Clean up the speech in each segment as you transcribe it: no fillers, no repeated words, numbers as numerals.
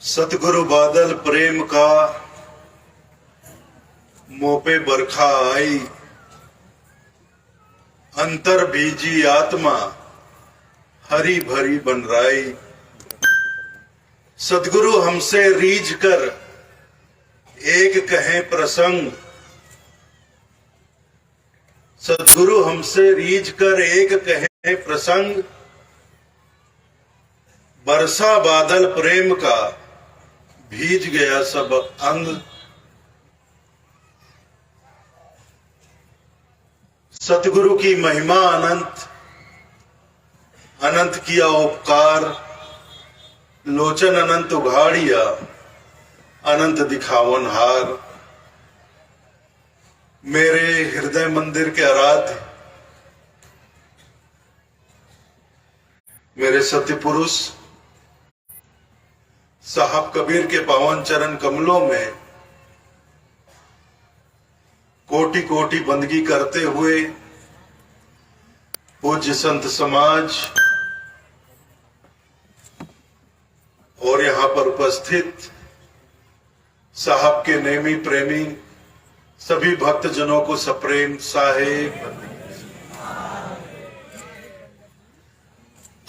सतगुरु बादल प्रेम का मुँह पे बरखा आई, अंतर बीजी आत्मा हरी भरी बन राई। सतगुरु हमसे रीझ कर एक कहें प्रसंग, सतगुरु हमसे रीझ कर एक कहें प्रसंग। बरसा बादल प्रेम का भीज गया सब अंग। सतगुरु की महिमा अनंत, अनंत किया उपकार। लोचन अनंत उघाड़िया, अनंत दिखावन हार। मेरे हृदय मंदिर के आराध्य मेरे सत्य पुरुष साहब कबीर के पावन चरण कमलों में कोटि कोटि बंदगी करते हुए पूज्य संत समाज और यहां पर उपस्थित साहब के नेमी प्रेमी सभी भक्तजनों को सप्रेम साहेब।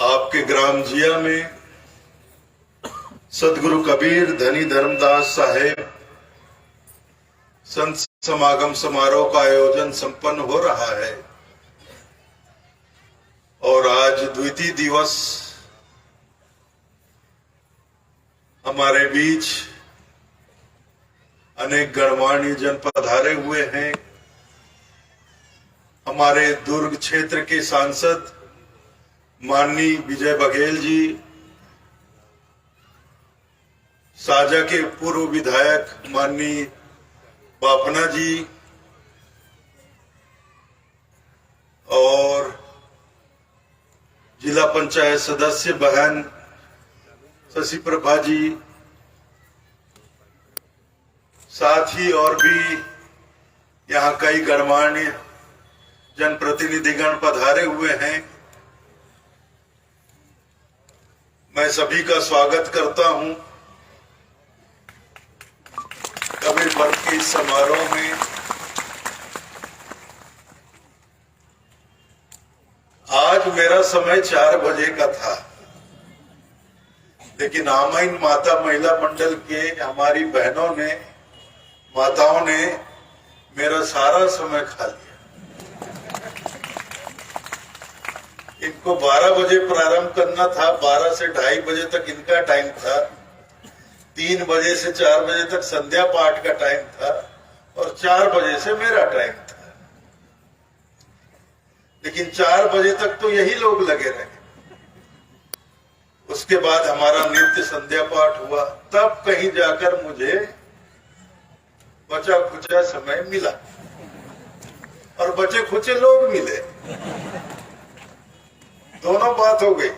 आपके ग्राम जिया में सतगुरु कबीर धनी धर्मदास साहेब संत समागम समारोह का आयोजन संपन्न हो रहा है और आज द्वितीय दिवस हमारे बीच अनेक गणमान्य जन पधारे हुए हैं। हमारे दुर्ग क्षेत्र के सांसद माननीय विजय बघेल जी, साजा के पूर्व विधायक माननीय बापना जी और जिला पंचायत सदस्य बहन शशि प्रभा जी, साथ ही और भी यहाँ कई गणमान्य जनप्रतिनिधिगण पधारे हुए हैं। मैं सभी का स्वागत करता हूं कबीर पर्व के इस समारोह में। आज मेरा समय 4 बजे का था, लेकिन आमाइन माता महिला मंडल के हमारी बहनों ने, माताओं ने मेरा सारा समय खा लिया। इनको 12 बजे प्रारंभ करना था, 12 से 2:30 बजे तक इनका टाइम था, 3 बजे से 4 बजे तक संध्या पाठ का टाइम था और 4 बजे से मेरा टाइम था। लेकिन 4 बजे तक तो यही लोग लगे रहे। उसके बाद हमारा नित्य संध्या पाठ हुआ, तब कहीं जाकर मुझे बचा खुचा समय मिला और बचे खुचे लोग मिले। दोनों बात हो गई।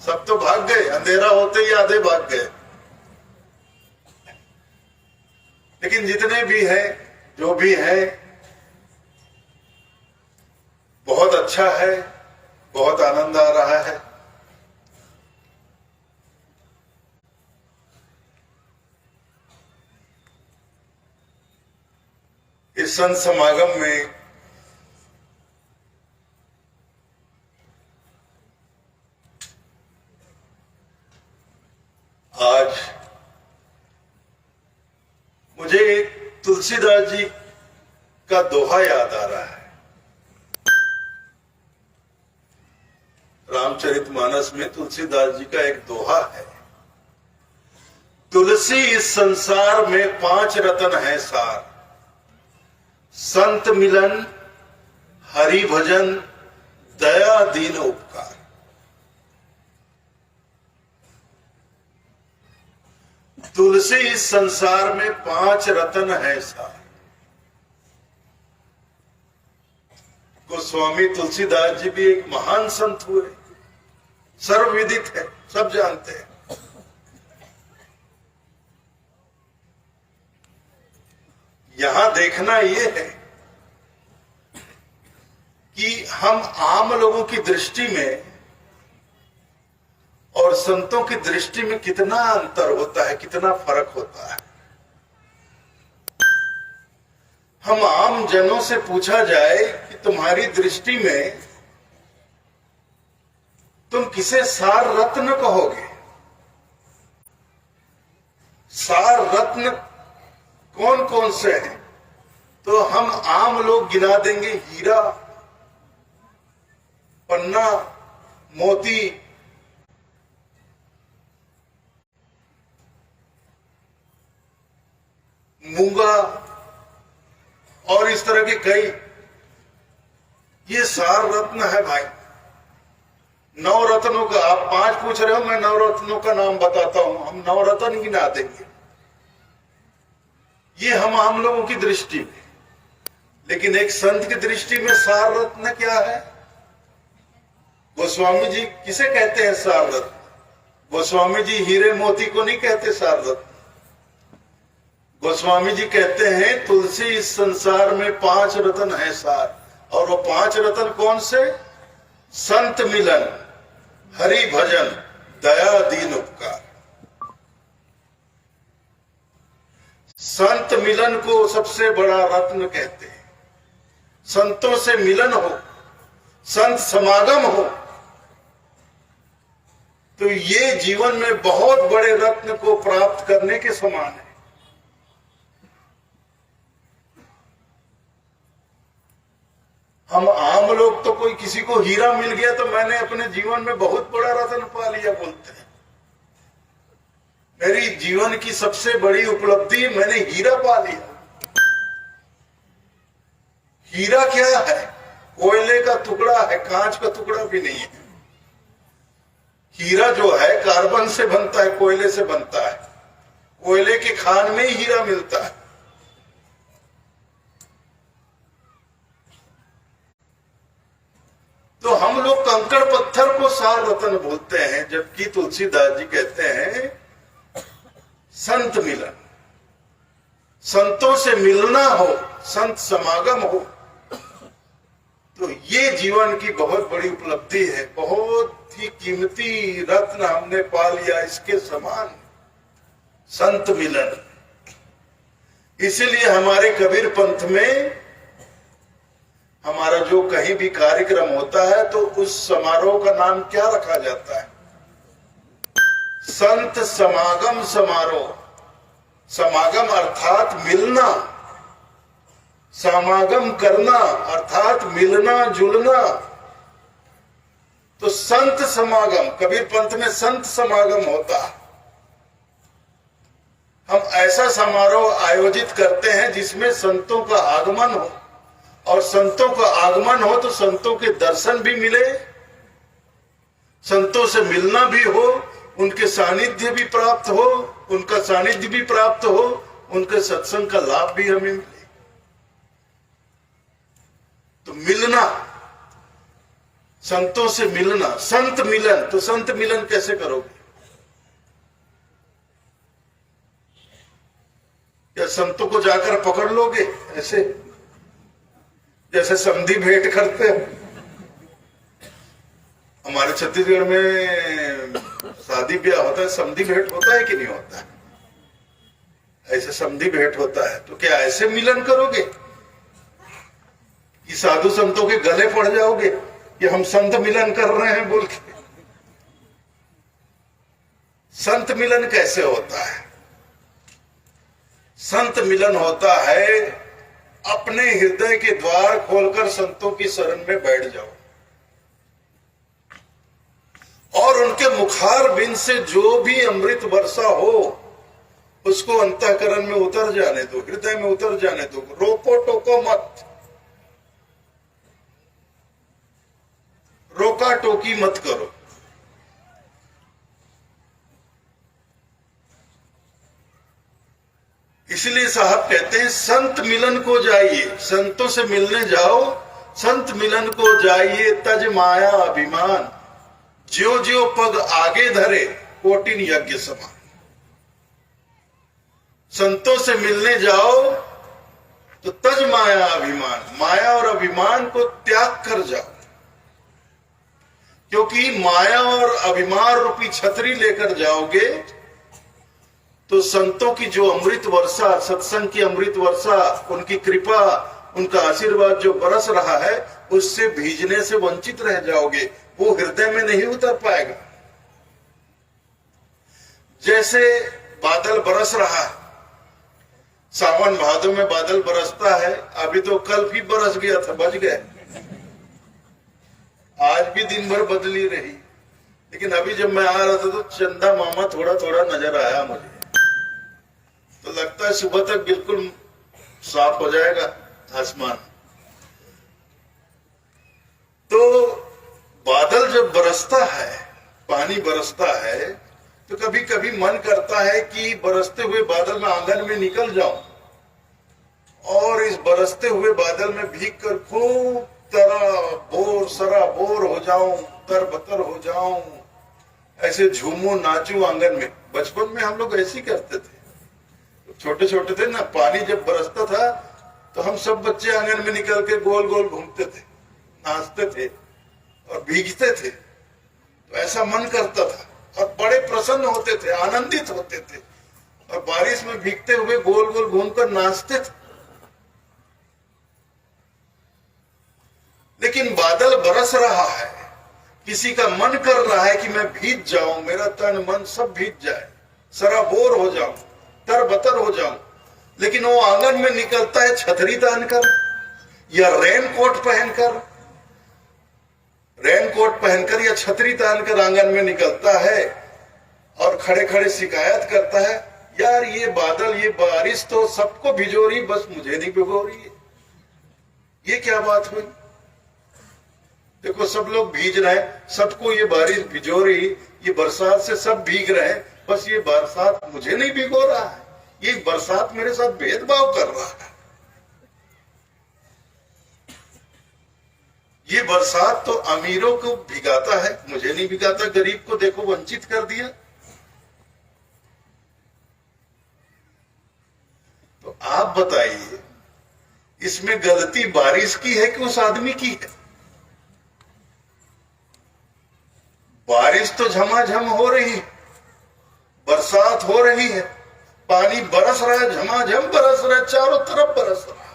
सब तो भाग गए, अंधेरा होते ही आधे भाग गए। लेकिन जितने भी हैं, जो भी हैं, बहुत अच्छा है, बहुत आनंद आ रहा है। इस संत समागम में आज मुझे एक तुलसीदास जी का दोहा याद आ रहा है। रामचरितमानस में तुलसीदास जी का एक दोहा है, तुलसी इस संसार में 5 रतन है सार। संत मिलन, हरि भजन, दया दीन उपकार। तुलसी इस संसार में 5 रतन है सार। गोस्वामी तुलसीदास जी भी एक महान संत हुए, सर्वविदित है, सब जानते हैं। यहां देखना यह है कि हम आम लोगों की दृष्टि में और संतों की दृष्टि में कितना अंतर होता है, कितना फर्क होता है। हम आम जनों से पूछा जाए कि तुम्हारी दृष्टि में तुम किसे सार रत्न कहोगे? सार रत्न कौन कौन से हैं? तो हम आम लोग गिना देंगे हीरा, पन्ना, मोती, मूंगा और इस तरह के कई, ये सार रत्न है भाई। नौ रत्नों का आप 5 पूछ रहे हो, मैं 9 रत्नों का नाम बताता हूं, हम 9 रत्न गिना देंगे। ये हम आम लोगों की दृष्टि में, लेकिन एक संत की दृष्टि में सार रत्न क्या है? गोस्वामी जी किसे कहते हैं सार रत्न? गोस्वामी जी हीरे मोती को नहीं कहते सार रत्न। गोस्वामी जी कहते हैं तुलसी इस संसार में 5 रत्न है सार, और वो 5 रत्न कौन से? संत मिलन, हरि भजन, दया, दीन उपकार। संत मिलन को सबसे बड़ा रत्न कहते हैं। संतों से मिलन हो, संत समागम हो, तो ये जीवन में बहुत बड़े रत्न को प्राप्त करने के समान है। हम आम लोग तो कोई किसी को हीरा मिल गया तो मैंने अपने जीवन में बहुत बड़ा रत्न पा लिया बोलते हैं। मेरी जीवन की सबसे बड़ी उपलब्धि, मैंने हीरा पा लिया। हीरा क्या है? कोयले का टुकड़ा है, कांच का टुकड़ा भी नहीं है। हीरा जो है कार्बन से बनता है, कोयले से बनता है। कोयले के खान में ही हीरा मिलता है। तो हम लोग कंकड़ पत्थर को सार रत्न बोलते हैं, जबकि तुलसीदास जी कहते हैं संत मिलन। संतों से मिलना हो, संत समागम हो, तो ये जीवन की बहुत बड़ी उपलब्धि है। बहुत ही कीमती रत्न हमने पा लिया, इसके समान संत मिलन। इसीलिए हमारे कबीर पंथ में हमारा जो कहीं भी कार्यक्रम होता है तो उस समारोह का नाम क्या रखा जाता है? संत समागम समारोह। समागम अर्थात मिलना, समागम करना अर्थात मिलना जुलना। तो संत समागम, कबीर पंथ में संत समागम होता है। हम ऐसा समारोह आयोजित करते हैं जिसमें संतों का आगमन हो, और संतों का आगमन हो तो संतों के दर्शन भी मिले, संतों से मिलना भी हो, उनके सानिध्य भी प्राप्त हो, उनका सानिध्य भी प्राप्त हो, उनके सत्संग का लाभ भी हमें मिले। तो मिलना, संतों से मिलना, संत मिलन। तो संत मिलन कैसे करोगे? क्या संतों को जाकर पकड़ लोगे ऐसे जैसे समधी भेंट करते हो? हमारे छत्तीसगढ़ में शादी ब्याह होता है, समधी भेंट होता है कि नहीं होता है? ऐसे समधी भेंट होता है। तो क्या ऐसे मिलन करोगे कि साधु संतों के गले पड़ जाओगे कि हम संत मिलन कर रहे हैं बोल के? संत मिलन कैसे होता है? संत मिलन होता है अपने हृदय के द्वार खोलकर संतों की शरण में बैठ जाओ और उनके मुखार बिंद से जो भी अमृत वर्षा हो उसको अंतःकरण में उतर जाने दो, हृदय में उतर जाने दो। रोको टोको मत, रोका टोकी मत करो। इसलिए साहब कहते हैं संत मिलन को जाइए, संतों से मिलने जाओ, संत मिलन को जाइए, तज माया अभिमान, ज्यो ज्यो पग आगे धरे कोटिन यज्ञ समान। संतों से मिलने जाओ तो तज माया अभिमान, माया और अभिमान को त्याग कर जाओ। क्योंकि माया और अभिमान रूपी छतरी लेकर जाओगे तो संतों की जो अमृत वर्षा, सत्संग की अमृत वर्षा, उनकी कृपा, उनका आशीर्वाद जो बरस रहा है, उससे भीजने से वंचित रह जाओगे। वो हृदय में नहीं उतर पाएगा। जैसे बादल बरस रहा, सावन भादों में बादल बरसता है, अभी तो कल भी बरस गया था, बच गए, आज भी दिन भर बदली रही, लेकिन अभी जब मैं आ रहा था तो चंदा मामा थोड़ा थोड़ा नजर आया मुझे, तो लगता है सुबह तक बिल्कुल साफ हो जाएगा आसमान। तो बादल जब बरसता है, पानी बरसता है, तो कभी कभी मन करता है कि बरसते हुए बादल में आंगन में निकल जाऊं और इस बरसते हुए बादल में भीग कर खूब सराबोर हो जाऊं, तरबतर हो जाऊं, ऐसे झूमूं नाचूं आंगन में। बचपन में हम लोग ऐसे ही करते थे, छोटे छोटे थे ना, पानी जब बरसता था तो हम सब बच्चे आंगन में निकल के गोल गोल घूमते थे, नाचते थे और भीगते थे। तो ऐसा मन करता था और बड़े प्रसन्न होते थे, आनंदित होते थे, और बारिश में भीगते हुए गोल गोल घूमकर नाचते थे। लेकिन बादल बरस रहा है, किसी का मन कर रहा है कि मैं भीग जाऊं, मेरा तन मन सब भीग जाए, सराबोर हो जाऊं, तरबतर हो जाऊं, लेकिन वो आंगन में निकलता है छतरी तानकर या रेनकोट पहनकर या छतरी तानकर आंगन में निकलता है और खड़े खड़े शिकायत करता है, यार ये बादल, ये बारिश तो सबको भिगो रही, बस मुझे नहीं भिगो रही है। ये क्या बात हुई? देखो सब लोग भीग रहे हैं, सबको ये बारिश भिगो रही, ये बरसात से सब भीग रहे हैं, बस ये बरसात मुझे नहीं भिगो रहा है, ये बरसात मेरे साथ भेदभाव कर रहा है। ये बरसात तो अमीरों को भिगाता है, मुझे नहीं भिगाता, गरीब को देखो वंचित कर दिया। तो आप बताइए, इसमें गलती बारिश की है कि उस आदमी की है? बारिश तो झमाझम हो रही है, बरसात हो रही है, पानी बरस रहा है, झमाझम बरस रहा है, चारों तरफ बरस रहा है।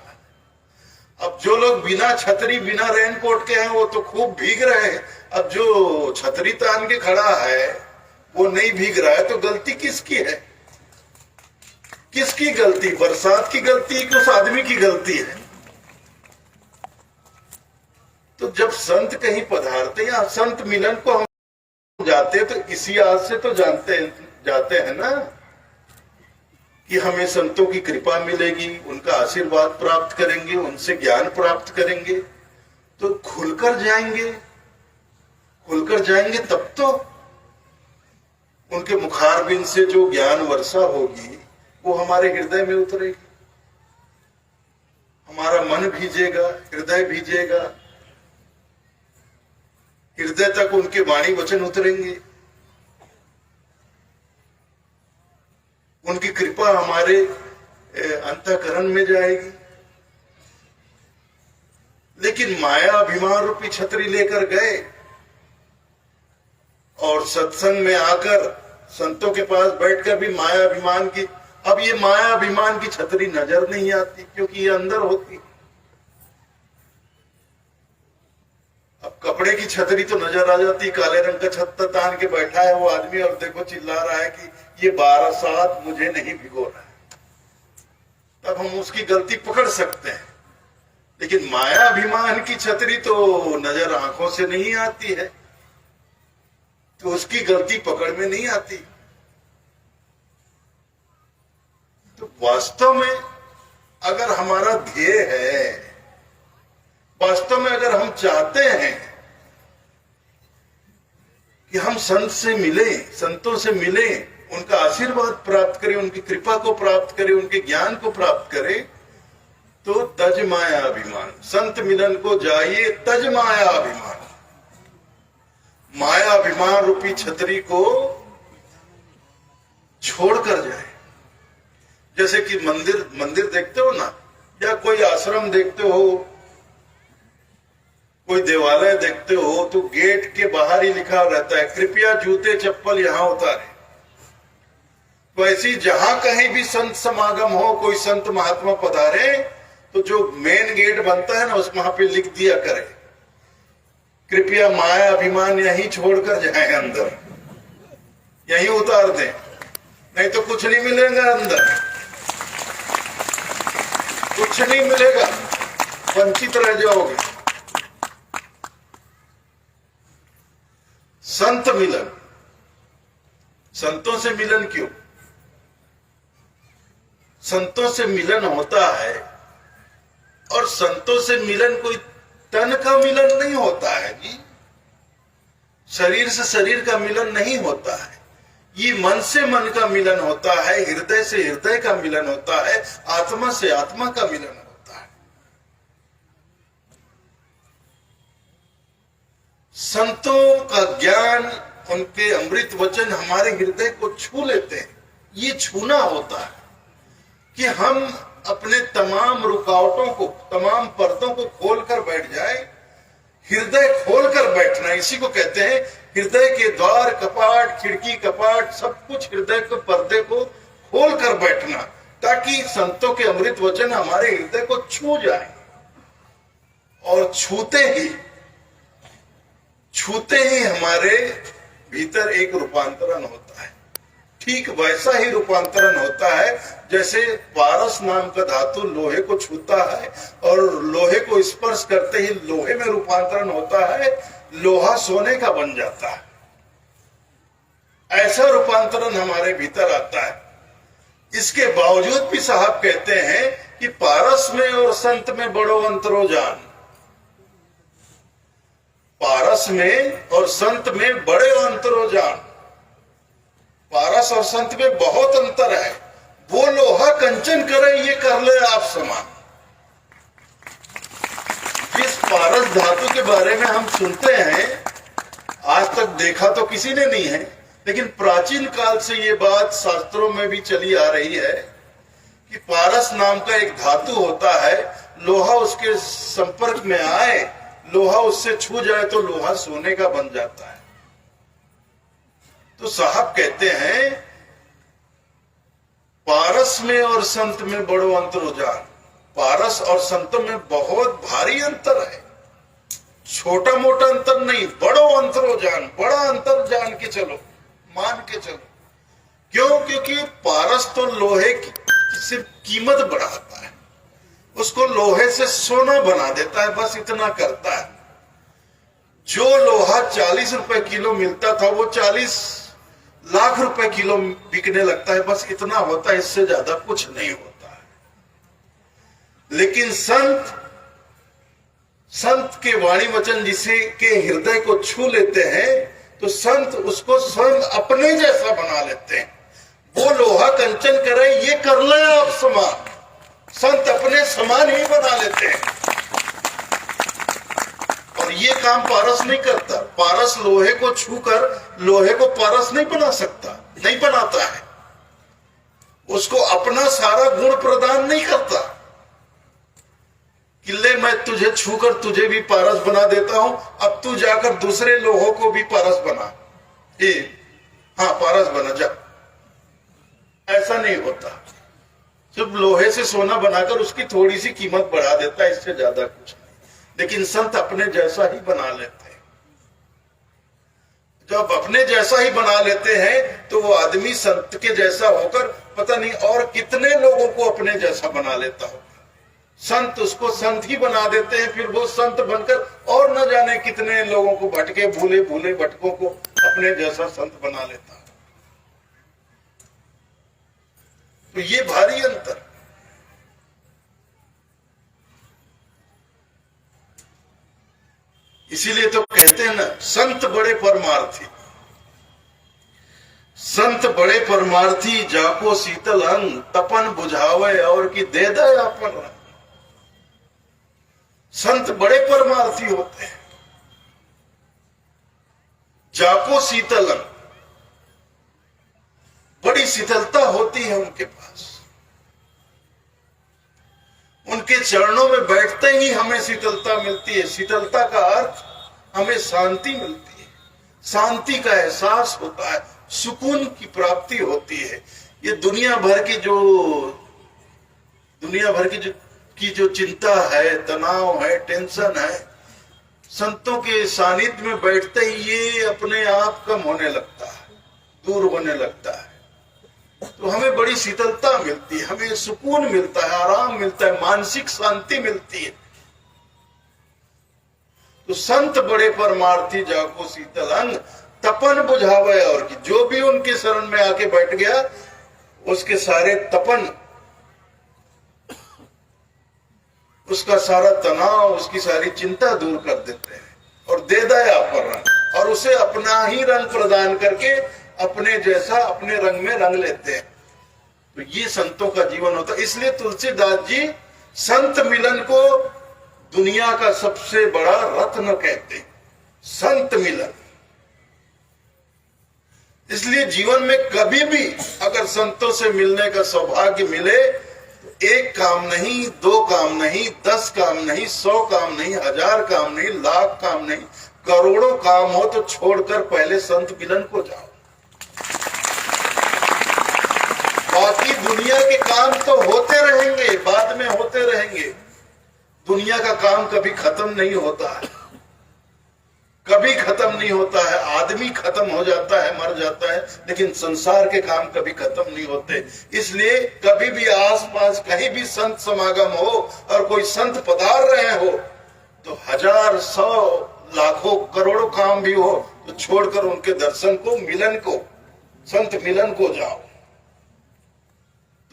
अब जो लोग बिना छतरी बिना रेनकोट के हैं वो तो खूब भीग रहे हैं, अब जो छतरी तान के खड़ा है वो नहीं भीग रहा है, तो गलती किसकी है? किसकी गलती? बरसात की गलती कि उस आदमी की गलती है? तो जब संत कहीं पधारते या संत मिलन को हम जाते तो इसी आज से तो जाते हैं ना कि हमें संतों की कृपा मिलेगी, उनका आशीर्वाद प्राप्त करेंगे, उनसे ज्ञान प्राप्त करेंगे, तो खुलकर जाएंगे तब तो उनके मुखारबिंद से जो ज्ञान वर्षा होगी वो हमारे हृदय में उतरेगी, हमारा मन भीजेगा, हृदय भीजेगा, हृदय तक उनके वाणी वचन उतरेंगे, उनकी कृपा हमारे अंतःकरण में जाएगी। लेकिन माया अभिमान रूपी छतरी लेकर गए और सत्संग में आकर संतों के पास बैठकर भी माया अभिमान की, अब ये माया अभिमान की छतरी नजर नहीं आती क्योंकि ये अंदर होती। अब कपड़े की छतरी तो नजर आ जाती, काले रंग का छत्ता तान के बैठा है वो आदमी और देखो चिल्ला रहा है कि ये बरसात मुझे नहीं भिगो रहा है, तब हम उसकी गलती पकड़ सकते हैं। लेकिन माया अभिमान की छतरी तो नजर आंखों से नहीं आती है, तो उसकी गलती पकड़ में नहीं आती। तो वास्तव में अगर हमारा ध्येय है, वास्तव में अगर हम चाहते हैं कि हम संत से मिले, संतों से मिले, उनका आशीर्वाद प्राप्त करें, उनकी कृपा को प्राप्त करें, उनके ज्ञान को प्राप्त करें, तो तज माया अभिमान, संत मिलन को जाइए, तज माया अभिमान, माया अभिमान रूपी छतरी को छोड़कर जाए। जैसे कि मंदिर देखते हो ना, या कोई आश्रम देखते हो, कोई देवालय देखते हो तो गेट के बाहर ही लिखा रहता है कृपया जूते चप्पल यहां उतारे। तो ऐसी जहां कहीं भी संत समागम हो, कोई संत महात्मा पधारे, तो जो मेन गेट बनता है ना उस वहां पे लिख दिया करे कृपया माया अभिमान यहीं छोड़कर जाए अंदर, यहीं उतार दें, नहीं तो कुछ नहीं मिलेगा अंदर, कुछ नहीं मिलेगा, वंचित रह जाओगे। संत मिलन, संतों से मिलन क्यों? संतों से मिलन होता है, और संतों से मिलन कोई तन का मिलन नहीं होता है जी, शरीर से शरीर का मिलन नहीं होता है, ये मन से मन का मिलन होता है, हृदय से हृदय का मिलन होता है, आत्मा से आत्मा का मिलन होता है। संतों का ज्ञान, उनके अमृत वचन हमारे हृदय को छू लेते हैं। ये छूना होता है कि हम अपने तमाम रुकावटों को, तमाम पर्दों को खोलकर बैठ जाए, हृदय खोलकर बैठना, इसी को कहते हैं हृदय के द्वार, कपाट, खिड़की, कपाट, सब कुछ हृदय के पर्दे को खोलकर बैठना, ताकि संतों के अमृत वचन हमारे हृदय को छू जाए। और छूते ही हमारे भीतर एक रूपांतरण होता है। ठीक वैसा ही रूपांतरण होता है जैसे पारस नाम का धातु लोहे को छूता है और लोहे को स्पर्श करते ही लोहे में रूपांतरण होता है, लोहा सोने का बन जाता है। ऐसा रूपांतरण हमारे भीतर आता है। इसके बावजूद भी साहब कहते हैं कि पारस में और संत में बड़ो अंतरो जान, पारस में और संत में बड़े अंतरो जान। पारस और संत में बहुत अंतर है। वो लोहा कंचन करे, ये कर ले आप समान। जिस पारस धातु के बारे में हम सुनते हैं, आज तक देखा तो किसी ने नहीं है, लेकिन प्राचीन काल से ये बात शास्त्रों में भी चली आ रही है कि पारस नाम का एक धातु होता है, लोहा उसके संपर्क में आए, लोहा उससे छू जाए तो लोहा सोने का बन जाता है। तो साहब कहते हैं पारस में और संत में बड़ो अंतर जान। पारस और संतों में बहुत भारी अंतर है, छोटा मोटा अंतर नहीं, बड़ो अंतर जान, बड़ा अंतर जान के चलो, मान के चलो। क्यों? क्योंकि पारस तो लोहे की सिर्फ कीमत बढ़ाता है, उसको लोहे से सोना बना देता है, बस इतना करता है। जो लोहा 40 रुपए किलो मिलता था वो 40 लाख रुपए किलो बिकने लगता है, बस इतना होता है, इससे ज्यादा कुछ नहीं होता है। लेकिन संत के वाणी वचन जिसे के हृदय को छू लेते हैं, तो संत उसको स्वयं अपने जैसा बना लेते हैं। वो लोहा कंचन करे, ये कर ले आप समान, संत अपने समान ही बना लेते हैं। और ये काम पारस नहीं करता। पारस लोहे को छूकर लोहे को पारस नहीं बना सकता, नहीं बनाता है, उसको अपना सारा गुण प्रदान नहीं करता। किले मैं तुझे छूकर तुझे भी पारस बना देता हूं, अब तू जाकर दूसरे लोहों को भी पारस बना, हाँ पारस बना जा, ऐसा नहीं होता। सिर्फ लोहे से सोना बनाकर उसकी थोड़ी सी कीमत बढ़ा देता है, इससे ज्यादा कुछ नहीं। लेकिन संत अपने जैसा ही बना लेते हैं। जब अपने जैसा ही बना लेते हैं तो वो आदमी संत के जैसा होकर पता नहीं और कितने लोगों को अपने जैसा बना लेता होगा। संत उसको संत ही बना देते हैं, फिर वो संत बनकर और न जाने कितने लोगों को, भटके भूले भूले भटकों को अपने जैसा संत बना लेता है। तो ये भारी अंतर। इसीलिए तो कहते हैं ना, संत बड़े परमार्थी, संत बड़े परमार्थी, जाको शीतल अंग, तपन बुझावे और की दे दे अपन रंग। संत बड़े परमार्थी होते हैं। जाको शीतल अंग, बड़ी शीतलता होती है उनके पास। उनके चरणों में बैठते ही हमें शीतलता मिलती है। शीतलता का अर्थ हमें शांति मिलती है, शांति का एहसास होता है, सुकून की प्राप्ति होती है। ये दुनिया भर की जो चिंता है, तनाव है, टेंशन है, संतों के सानिध्य में बैठते ही ये अपने आप कम होने लगता है, दूर होने लगता है। तो हमें बड़ी शीतलता मिलती है, हमें सुकून मिलता है, आराम मिलता है, मानसिक शांति मिलती है। तो संत बड़े परमार्थी जाको शीतल अंग, तपन बुझावे और की। जो भी उनके शरण में आके बैठ गया उसके सारे तपन, उसका सारा तनाव, उसकी सारी चिंता दूर कर देते हैं और दे दया पर रंग, और उसे अपना ही रंग प्रदान करके अपने जैसा अपने रंग में रंग लेते हैं। तो ये संतों का जीवन होता है। इसलिए तुलसीदास जी संत मिलन को दुनिया का सबसे बड़ा रत्न कहते हैं, संत मिलन। इसलिए जीवन में कभी भी अगर संतों से मिलने का सौभाग्य मिले, एक काम नहीं, दो काम नहीं, 10 काम नहीं, 100 काम नहीं, 1000 काम नहीं, लाख काम नहीं, करोड़ों काम हो तो छोड़कर पहले संत मिलन को जाओ। बाकी दुनिया के काम तो होते रहेंगे, बाद में होते रहेंगे। दुनिया का काम कभी खत्म नहीं होता है, कभी खत्म नहीं होता है। आदमी खत्म हो जाता है, मर जाता है, लेकिन संसार के काम कभी खत्म नहीं होते। इसलिए कभी भी आसपास कहीं भी संत समागम हो और कोई संत पधार रहे हो तो 1000, 100, लाखों, करोड़ों काम भी हो तो छोड़कर उनके दर्शन को, मिलन को, संत मिलन को जाओ।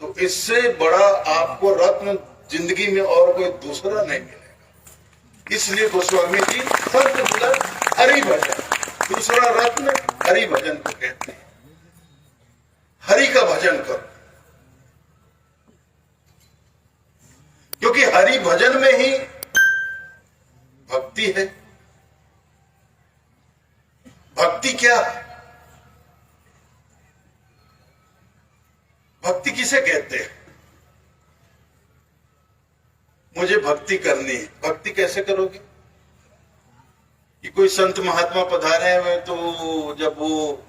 तो इससे बड़ा आपको रत्न जिंदगी में और कोई दूसरा नहीं मिलेगा। इसलिए गोस्वामी जी संत मिलन, हरि भजन, दूसरा रत्न हरि भजन को कहते हैं। हरि का भजन करो, क्योंकि हरि भजन में ही भक्ति है। भक्ति क्या है? भक्ति किसे कहते हैं? मुझे भक्ति करनी है। भक्ति कैसे करोगे? कि कोई संत महात्मा पधारे हुए तो जब वो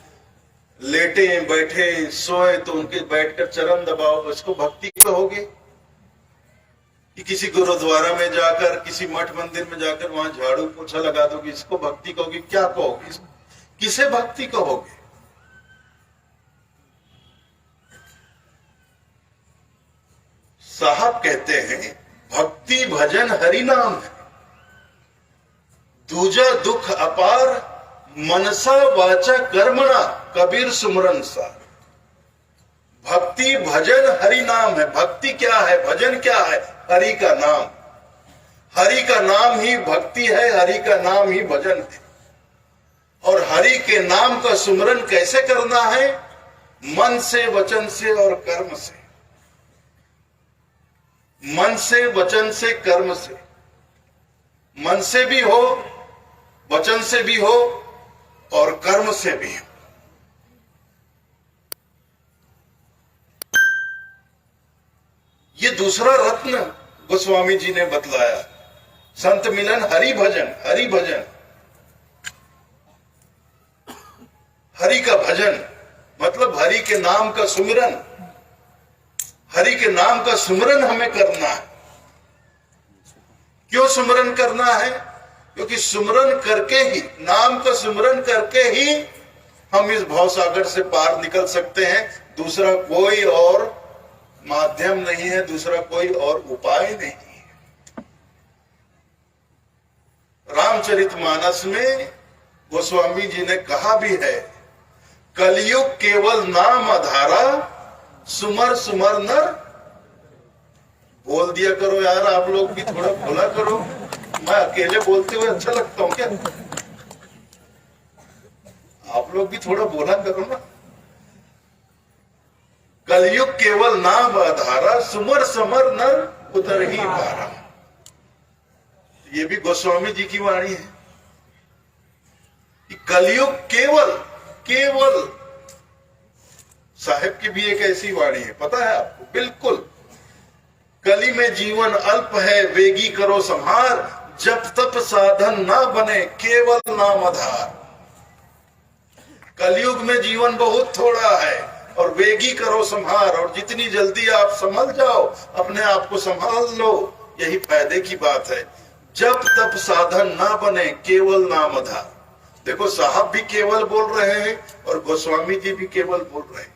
लेटे, बैठे, सोए तो उनके बैठकर चरण दबाओ, इसको भक्ति कहोगे? कि किसी गुरुद्वारा में जाकर, किसी मठ मंदिर में जाकर वहां झाड़ू पोछा लगा दोगे, इसको भक्ति कहोगे? क्या कहोगे? किसे भक्ति कहोगे? साहब कहते हैं भक्ति भजन हरि नाम है, दूजा दुख अपार, मनसा वाचा कर्मणा, कबीर सुमरन सार। भक्ति भजन हरि नाम है। भक्ति क्या है? भजन क्या है? हरि का नाम। हरि का नाम ही भक्ति है, हरि का नाम ही भजन है। और हरि के नाम का सुमरन कैसे करना है? मन से, वचन से और कर्म से। मन से, वचन से, कर्म से। मन से भी हो, वचन से भी हो और कर्म से भी हो। ये दूसरा रत्न गोस्वामी जी ने बतलाया, संत मिलन, हरि भजन। हरि भजन, हरि का भजन मतलब हरि के नाम का सुमिरन। हरि के नाम का सुमिरन हमें करना है। क्यों सुमिरन करना है? क्योंकि सुमिरन करके ही, नाम का सुमिरन करके ही हम इस भवसागर से पार निकल सकते हैं। दूसरा कोई और माध्यम नहीं है, दूसरा कोई और उपाय नहीं है। रामचरितमानस में गोस्वामी जी ने कहा भी है, कलयुग केवल नाम आधारा, सुमर सुमर नर। बोल दिया करो यार, आप लोग भी थोड़ा बोला करो। मैं अकेले बोलते हुए अच्छा लगता हूं क्या? आप लोग भी थोड़ा बोला करो ना। कलयुग केवल नाम आधारा, सुमर समर नर उतर ही पारा। ये भी गोस्वामी जी की वाणी है कि कलयुग केवल, केवल। साहिब की भी एक ऐसी वाणी है, पता है आपको? बिल्कुल कली में जीवन अल्प है, वेगी करो संहार, जब तप साधन ना बने केवल नाम आधार। कलयुग में जीवन बहुत थोड़ा है और वेगी करो संहार, और जितनी जल्दी आप संभल जाओ, अपने आप को संभाल लो, यही फायदे की बात है। जब तप साधन ना बने केवल नाम आधार। देखो साहब भी केवल बोल रहे हैं और गोस्वामी जी भी केवल बोल रहे हैं।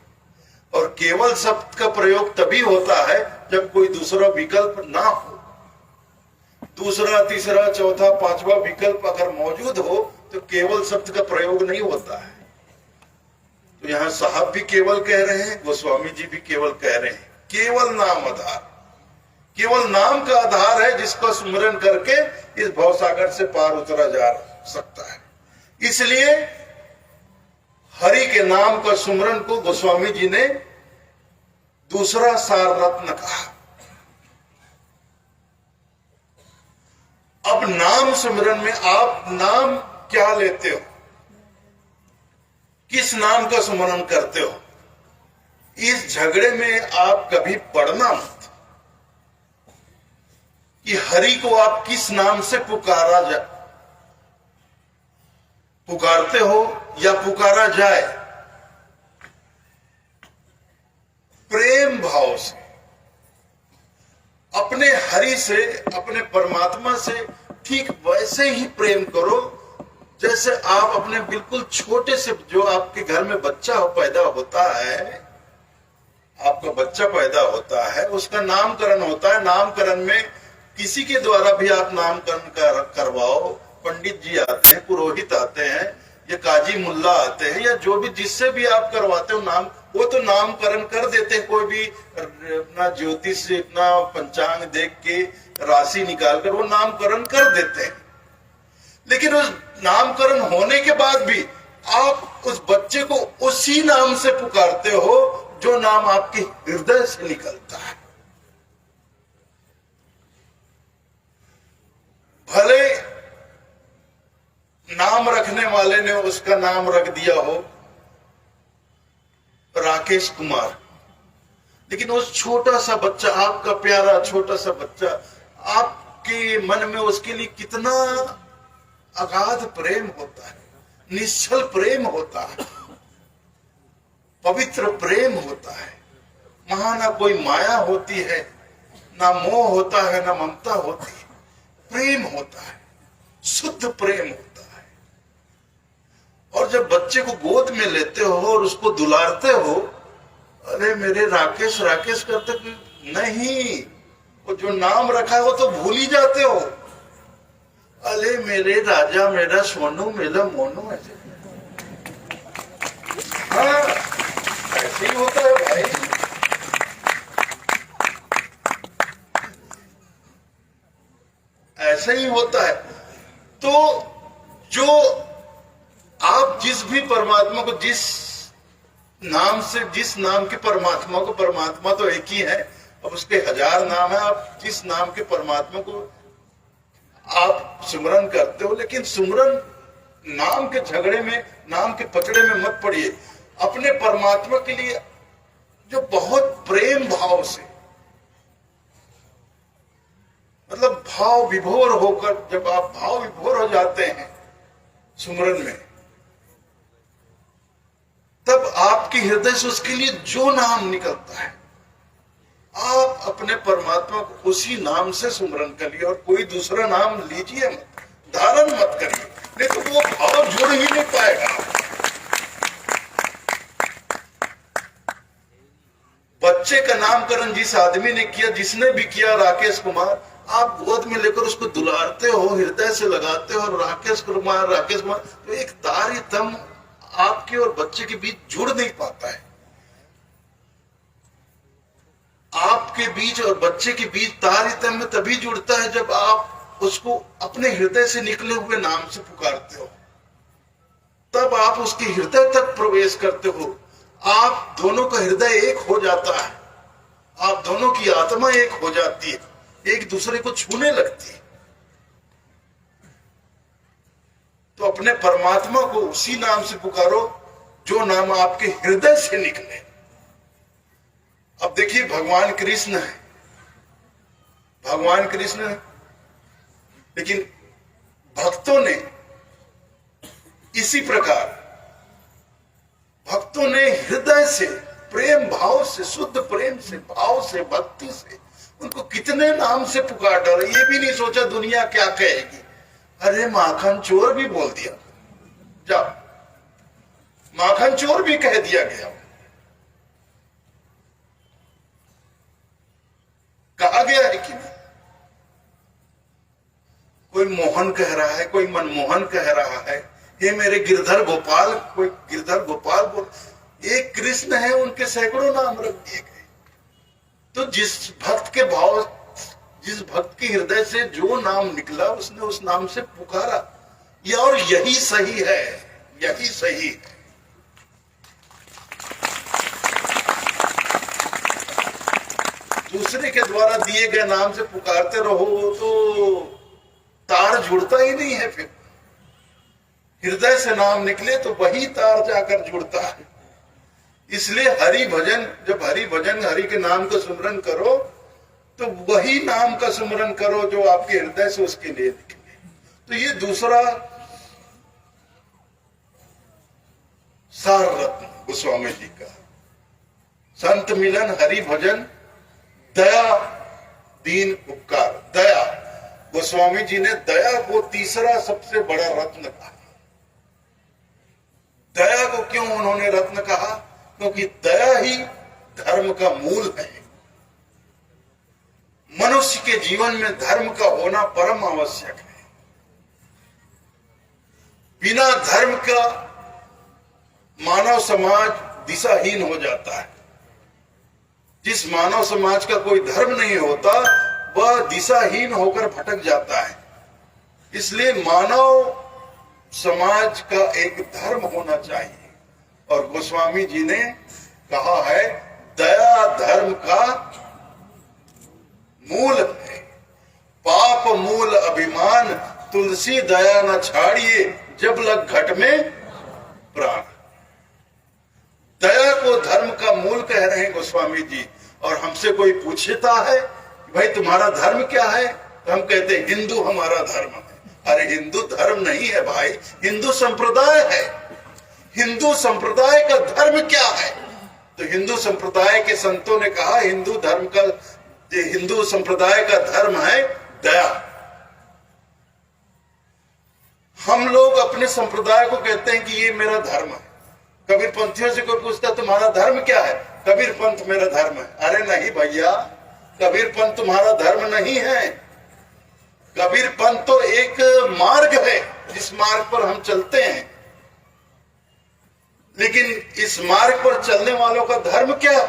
और केवल शब्द का प्रयोग तभी होता है जब कोई दूसरा विकल्प ना हो। दूसरा, तीसरा, चौथा, पांचवा विकल्प अगर मौजूद हो तो केवल शब्द का प्रयोग नहीं होता है। तो यहाँ साहब भी केवल कह रहे हैं, गोस्वामी जी भी केवल कह रहे हैं। केवल नाम आधार, केवल नाम का आधार है जिसको स्मरण करके इस भवसागर से पार उतरा जा सकता है। इसलिए हरि के नाम का सुमरन को गोस्वामी जी ने दूसरा सार रत्न कहा। अब नाम सुमरन में आप नाम क्या लेते हो, किस नाम का सुमरन करते हो, इस झगड़े में आप कभी पड़ना मत कि हरि को आप किस नाम से पुकारते हो या पुकारा जाए। प्रेम भाव से अपने हरि से, अपने परमात्मा से ठीक वैसे ही प्रेम करो जैसे आप अपने बिल्कुल छोटे से, जो आपके घर में बच्चा पैदा होता है, आपका बच्चा पैदा होता है, उसका नामकरण होता है। नामकरण में किसी के द्वारा भी आप नामकरण करवाओ, पंडित जी आते हैं, पुरोहित आते हैं, या काजी मुल्ला आते हैं, या जो भी जिससे भी आप करवाते हो नाम, वो तो नामकरण कर देते हैं। कोई भी अपना ज्योतिष से अपना पंचांग देख के राशि निकालकर वो नामकरण कर देते हैं। लेकिन उस नामकरण होने के बाद भी आप उस बच्चे को उसी नाम से पुकारते हो जो नाम आपके हृदय से निकलता है। भले नाम रखने वाले ने उसका नाम रख दिया हो राकेश कुमार, लेकिन उस छोटा सा बच्चा, आपका प्यारा छोटा सा बच्चा, आपके मन में उसके लिए कितना अगाध प्रेम होता है, निश्चल प्रेम होता है, पवित्र प्रेम होता है। वहां ना कोई माया होती है, ना मोह होता है, ना ममता होती है, प्रेम होता है, शुद्ध प्रेम होता है। और जब बच्चे को गोद में लेते हो और उसको दुलारते हो, अरे मेरे राकेश राकेश करते नहीं, वो जो नाम रखा है वो तो भूल ही जाते हो। अरे मेरे राजा, मेरा सोनू, मेरा मोनू, ऐसे हाँ ऐसे ही होता है भाई। ऐसा ही होता है। तो जो आप जिस भी परमात्मा को, जिस नाम से, जिस नाम के परमात्मा को, परमात्मा तो एक ही है, अब उसके 1000 नाम है, आप जिस नाम के परमात्मा को आप सुमरन करते हो, लेकिन सुमरन नाम के झगड़े में, नाम के पकड़े में मत पड़िए। अपने परमात्मा के लिए जो बहुत प्रेम भाव से, मतलब भाव विभोर होकर, जब आप भाव विभोर हो जाते हैं सुमरन में, तब आपके हृदय से उसके लिए जो नाम निकलता है, आप अपने परमात्मा को उसी नाम से सुमरन करिए और कोई दूसरा नाम लीजिए मत, धारण मत करिए, नहीं तो वो भाव जुड़ ही नहीं पाएगा। बच्चे का नामकरण जिस आदमी ने किया, जिसने भी किया, राकेश कुमार, आप गोद में लेकर उसको दुलारते हो, हृदय से लगाते हो, राकेश कुमार, राकेश कुमार, तो एक तारतम आपके और बच्चे के बीच जुड़ नहीं पाता है। आपके बीच और बच्चे के बीच तारतम्य तभी जुड़ता है जब आप उसको अपने हृदय से निकले हुए नाम से पुकारते हो, तब आप उसके हृदय तक प्रवेश करते हो। आप दोनों का हृदय एक हो जाता है, आप दोनों की आत्मा एक हो जाती है, एक दूसरे को छूने लगती है। तो अपने परमात्मा को उसी नाम से पुकारो जो नाम आपके हृदय से निकले। अब देखिए, भगवान कृष्ण है, भगवान कृष्ण, लेकिन भक्तों ने इसी प्रकार भक्तों ने हृदय से, प्रेम भाव से, शुद्ध प्रेम से, भाव से, भक्ति से उनको कितने नाम से पुकार डाला। ये भी नहीं सोचा दुनिया क्या कहेगी। अरे माखन चोर भी बोल दिया, जाओ माखन चोर भी कह दिया गया, कहा गया है कि नहीं। कोई मोहन कह रहा है, कोई मनमोहन कह रहा है, ये मेरे गिरधर गोपाल, कोई गिरधर गोपाल बोल। एक कृष्ण है, उनके सैकड़ों नाम रख दिए गए। तो जिस भक्त के भाव, जिस भक्त के हृदय से जो नाम निकला उसने उस नाम से पुकारा, या और यही सही है, यही सही है। दूसरे के द्वारा दिए गए नाम से पुकारते रहो तो तार जुड़ता ही नहीं है। फिर हृदय से नाम निकले तो वही तार जाकर जुड़ता है। इसलिए हरि भजन, जब हरि भजन, हरि के नाम का सुमरन करो तो वही नाम का सुमरन करो जो आपके हृदय से उसके लिए निकले। तो ये दूसरा सार रत्न गोस्वामी जी का, संत मिलन, हरि भजन, दया, दीन उपकार। दया, गोस्वामी जी ने दया को तीसरा सबसे बड़ा रत्न कहा। दया को क्यों उन्होंने रत्न कहा? क्योंकि दया ही धर्म का मूल है। मनुष्य के जीवन में धर्म का होना परम आवश्यक है। बिना धर्म का मानव समाज दिशाहीन हो जाता है। जिस मानव समाज का कोई धर्म नहीं होता वह दिशाहीन होकर भटक जाता है। इसलिए मानव समाज का एक धर्म होना चाहिए। और गोस्वामी जी ने कहा है दया धर्म का मूल है। पाप मूल अभिमान, तुलसी दया न छाड़िए, जब लग घट में प्राण। दया को धर्म का मूल कह रहे हैं गोस्वामी जी। और हमसे कोई पूछता है भाई तुम्हारा धर्म क्या है, तो हम कहते हैं हिंदू हमारा धर्म है। अरे हिंदू धर्म नहीं है भाई, हिंदू संप्रदाय है। हिंदू संप्रदाय का धर्म क्या है? तो हिंदू संप्रदाय के संतों ने कहा हिंदू धर्म का, हिंदू संप्रदाय का धर्म है दया। हम लोग अपने संप्रदाय को कहते हैं कि ये मेरा धर्म है। कबीर पंथियों से कोई पूछता तुम्हारा धर्म क्या है, कबीर पंथ मेरा धर्म है। अरे नहीं भैया, कबीर पंथ तुम्हारा धर्म नहीं है। कबीर पंथ तो एक मार्ग है जिस मार्ग पर हम चलते हैं। लेकिन इस मार्ग पर चलने वालों का धर्म क्या?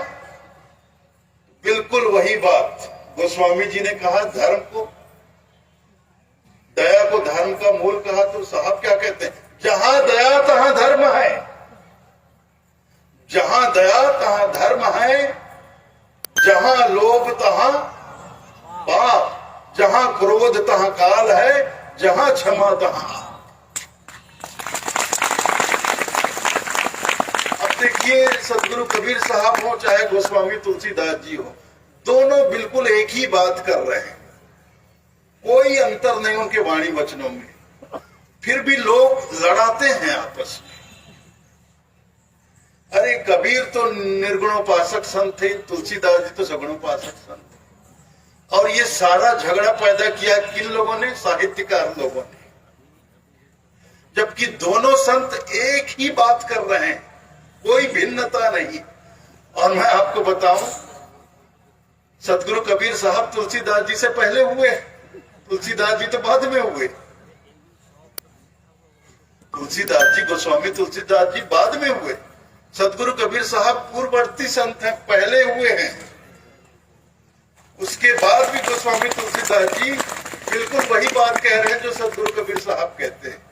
बिल्कुल वही बात गोस्वामी जी ने कहा, धर्म को, दया को धर्म का मूल कहा। तो साहब क्या कहते हैं, जहां दया तहां धर्म है। जहां दया तहां धर्म है, जहां लोभ तहां पाप, जहां क्रोध तहां काल है, जहां क्षमा तहां। अब देखिए सदगुरु कबीर साहब हो चाहे गोस्वामी तुलसीदास जी हो, दोनों बिल्कुल एक ही बात कर रहे हैं। कोई अंतर नहीं उनके वाणी वचनों में। फिर भी लोग लड़ाते हैं आपस में। अरे कबीर तो निर्गुणोपासक संत थे, तुलसीदास जी तो सगुणोपासक संत थे। और ये सारा झगड़ा पैदा किया किन लोगों ने? साहित्यकार लोगों ने। जबकि दोनों संत एक ही बात कर रहे हैं, कोई भिन्नता नहीं। और मैं आपको बताऊं, सदगुरु कबीर साहब तुलसीदास जी से पहले हुए, तुलसीदास जी तो बाद में हुए। तुलसीदास जी, गोस्वामी तुलसीदास जी बाद में हुए। सदगुरु कबीर साहब पूर्ववर्ती संत हैं, पहले हुए हैं। उसके बाद भी गोस्वामी तुलसीदास जी बिल्कुल वही बात कह रहे हैं जो सदगुरु कबीर साहब कहते हैं।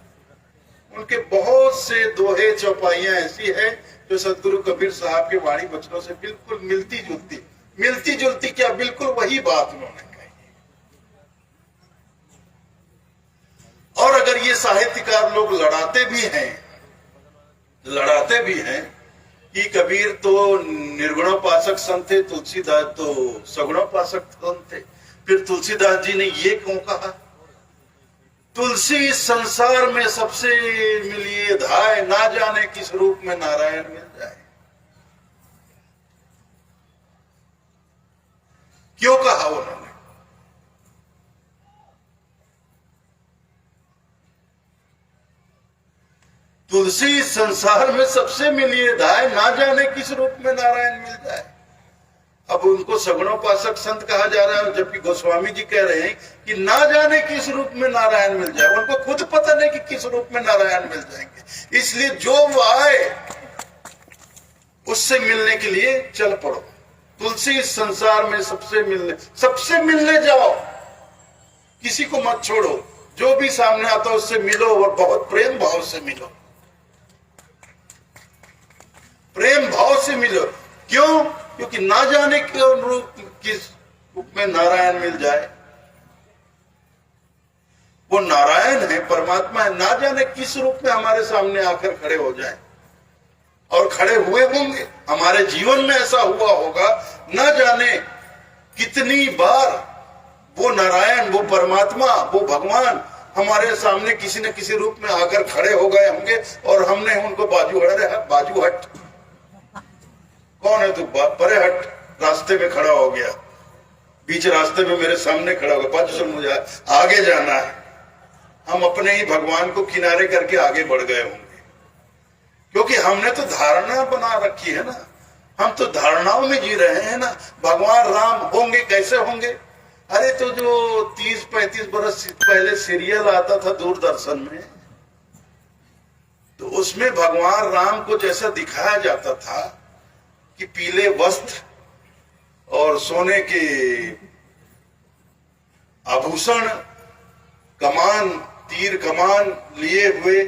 उनके बहुत से दोहे चौपाइयां ऐसी है जो सदगुरु कबीर साहब के वाणी वचनों से बिल्कुल मिलती जुलती क्या, बिल्कुल वही बात उन्होंने कही। और अगर ये साहित्यकार लोग लड़ाते भी हैं कि कबीर तो निर्गुणोपासक संत थे, तुलसीदास तो सगुणोपासक संत थे, फिर तुलसीदास जी ने ये क्यों कहा, तुलसी संसार में सबसे मिलिए धाय, ना जाने किस रूप में नारायण मिल जाए। क्यों कहा उन्होंने? तुलसी संसार में सबसे मिलिए धाय, ना जाने किस रूप में नारायण मिल जाए। अब उनको सगुणोपासक संत कहा जा रहा है, जबकि गोस्वामी जी कह रहे हैं कि ना जाने किस रूप में नारायण मिल जाए। उनको खुद पता नहीं कि किस रूप में नारायण मिल जाएंगे, इसलिए जो वो आए उससे मिलने के लिए चल पड़ो। तुलसी संसार में सबसे मिलने जाओ, किसी को मत छोड़ो। जो भी सामने आता है उससे मिलो और बहुत प्रेम भाव से मिलो, प्रेम भाव से मिलो। क्यों? क्योंकि ना जाने किस रूप में नारायण मिल जाए। वो नारायण है, परमात्मा है, ना जाने किस रूप में हमारे सामने आकर खड़े हो जाए। और खड़े हुए होंगे, हमारे जीवन में ऐसा हुआ होगा, न जाने कितनी बार वो नारायण, वो परमात्मा, वो भगवान हमारे सामने किसी न किसी रूप में आकर खड़े हो गए होंगे और हमने उनको बाजू हट, कौन है तू, परे हट, रास्ते में खड़ा हो गया, बीच रास्ते में मेरे सामने खड़ा हो गया, बाजू से मुझे आगे जाना है। हम अपने ही भगवान को किनारे करके आगे बढ़ गए होंगे, क्योंकि हमने तो धारणा बना रखी है ना, हम तो धारणाओं में जी रहे हैं ना। भगवान राम होंगे, कैसे होंगे? अरे तो जो 30-35 बरस पहले सीरियल आता था दूरदर्शन में, तो उसमें भगवान राम को जैसा दिखाया जाता था कि पीले वस्त्र और सोने के आभूषण, कमान, तीर कमान लिए हुए,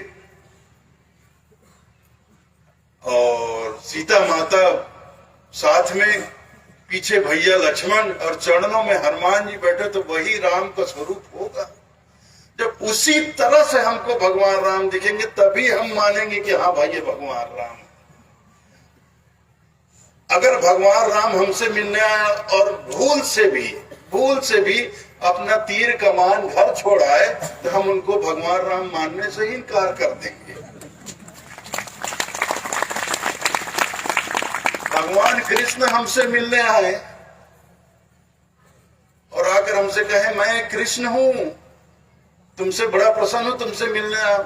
और सीता माता साथ में, पीछे भैया लक्ष्मण और चरणों में हनुमान जी बैठे, तो वही राम का स्वरूप होगा। जब उसी तरह से हमको भगवान राम दिखेंगे तभी हम मानेंगे कि हाँ भाई ये भगवान राम। अगर भगवान राम हमसे मिलने आए और भूल से भी अपना तीर कमान घर छोड़ाए, तो हम उनको भगवान राम मानने से ही इनकार कर देंगे। भगवान कृष्ण हमसे मिलने आए और आकर हमसे कहे मैं कृष्ण हूं, तुमसे बड़ा प्रसन्न हूं, तुमसे मिलने आया।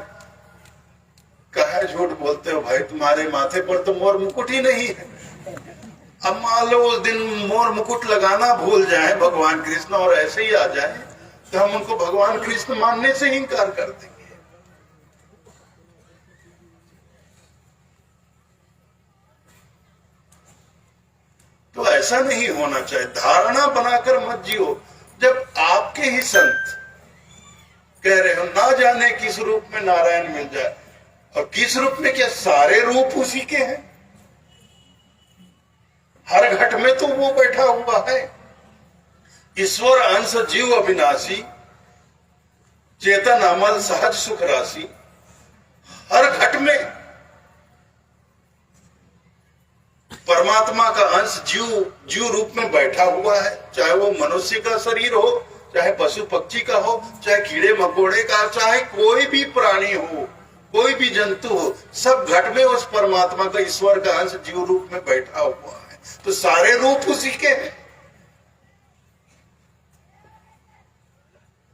कहा झूठ बोलते हो भाई, तुम्हारे माथे पर तो मोर मुकुट ही नहीं है। अब मान लो उस दिन मोर मुकुट लगाना भूल जाए भगवान कृष्ण और ऐसे ही आ जाए, तो हम उनको भगवान कृष्ण मानने से ही इनकार कर देंगे। तो ऐसा नहीं होना चाहिए, धारणा बनाकर मत जियो। जब आपके ही संत कह रहे हो ना जाने किस रूप में नारायण मिल जाए, और किस रूप में, क्या सारे रूप उसी के हैं? हर घट में तो वो बैठा हुआ है। ईश्वर अंश जीव अविनाशी, चेतन अमल सहज सुख राशि। हर घट में परमात्मा का अंश जीव रूप में बैठा हुआ है, चाहे वो मनुष्य का शरीर हो, चाहे पशु पक्षी का हो, चाहे कीड़े मकोड़े का, चाहे कोई भी प्राणी हो, कोई भी जंतु हो, सब घट में उस परमात्मा का, ईश्वर का अंश जीव रूप में बैठा हुआ है। तो सारे रूप उसी के हैं,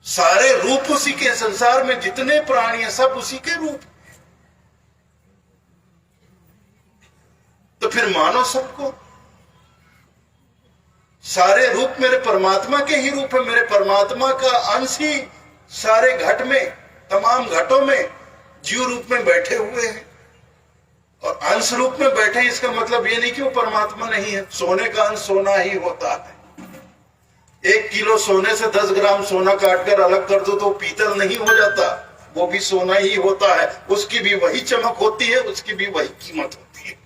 सारे रूप उसी के। संसार में जितने प्राणी हैं सब उसी के रूप। तो फिर मानो सबको, सारे रूप मेरे परमात्मा के ही रूप है। मेरे परमात्मा का अंश ही सारे घट में, तमाम घटों में जीव रूप में बैठे हुए हैं। और अंश रूप में बैठे, इसका मतलब ये नहीं कि वो परमात्मा नहीं है। सोने का अंश सोना ही होता है। 1 किलो सोने से 10 ग्राम सोना काटकर अलग कर दो तो पीतल नहीं हो जाता, वो भी सोना ही होता है। उसकी भी वही चमक होती है, उसकी भी वही कीमत होती है।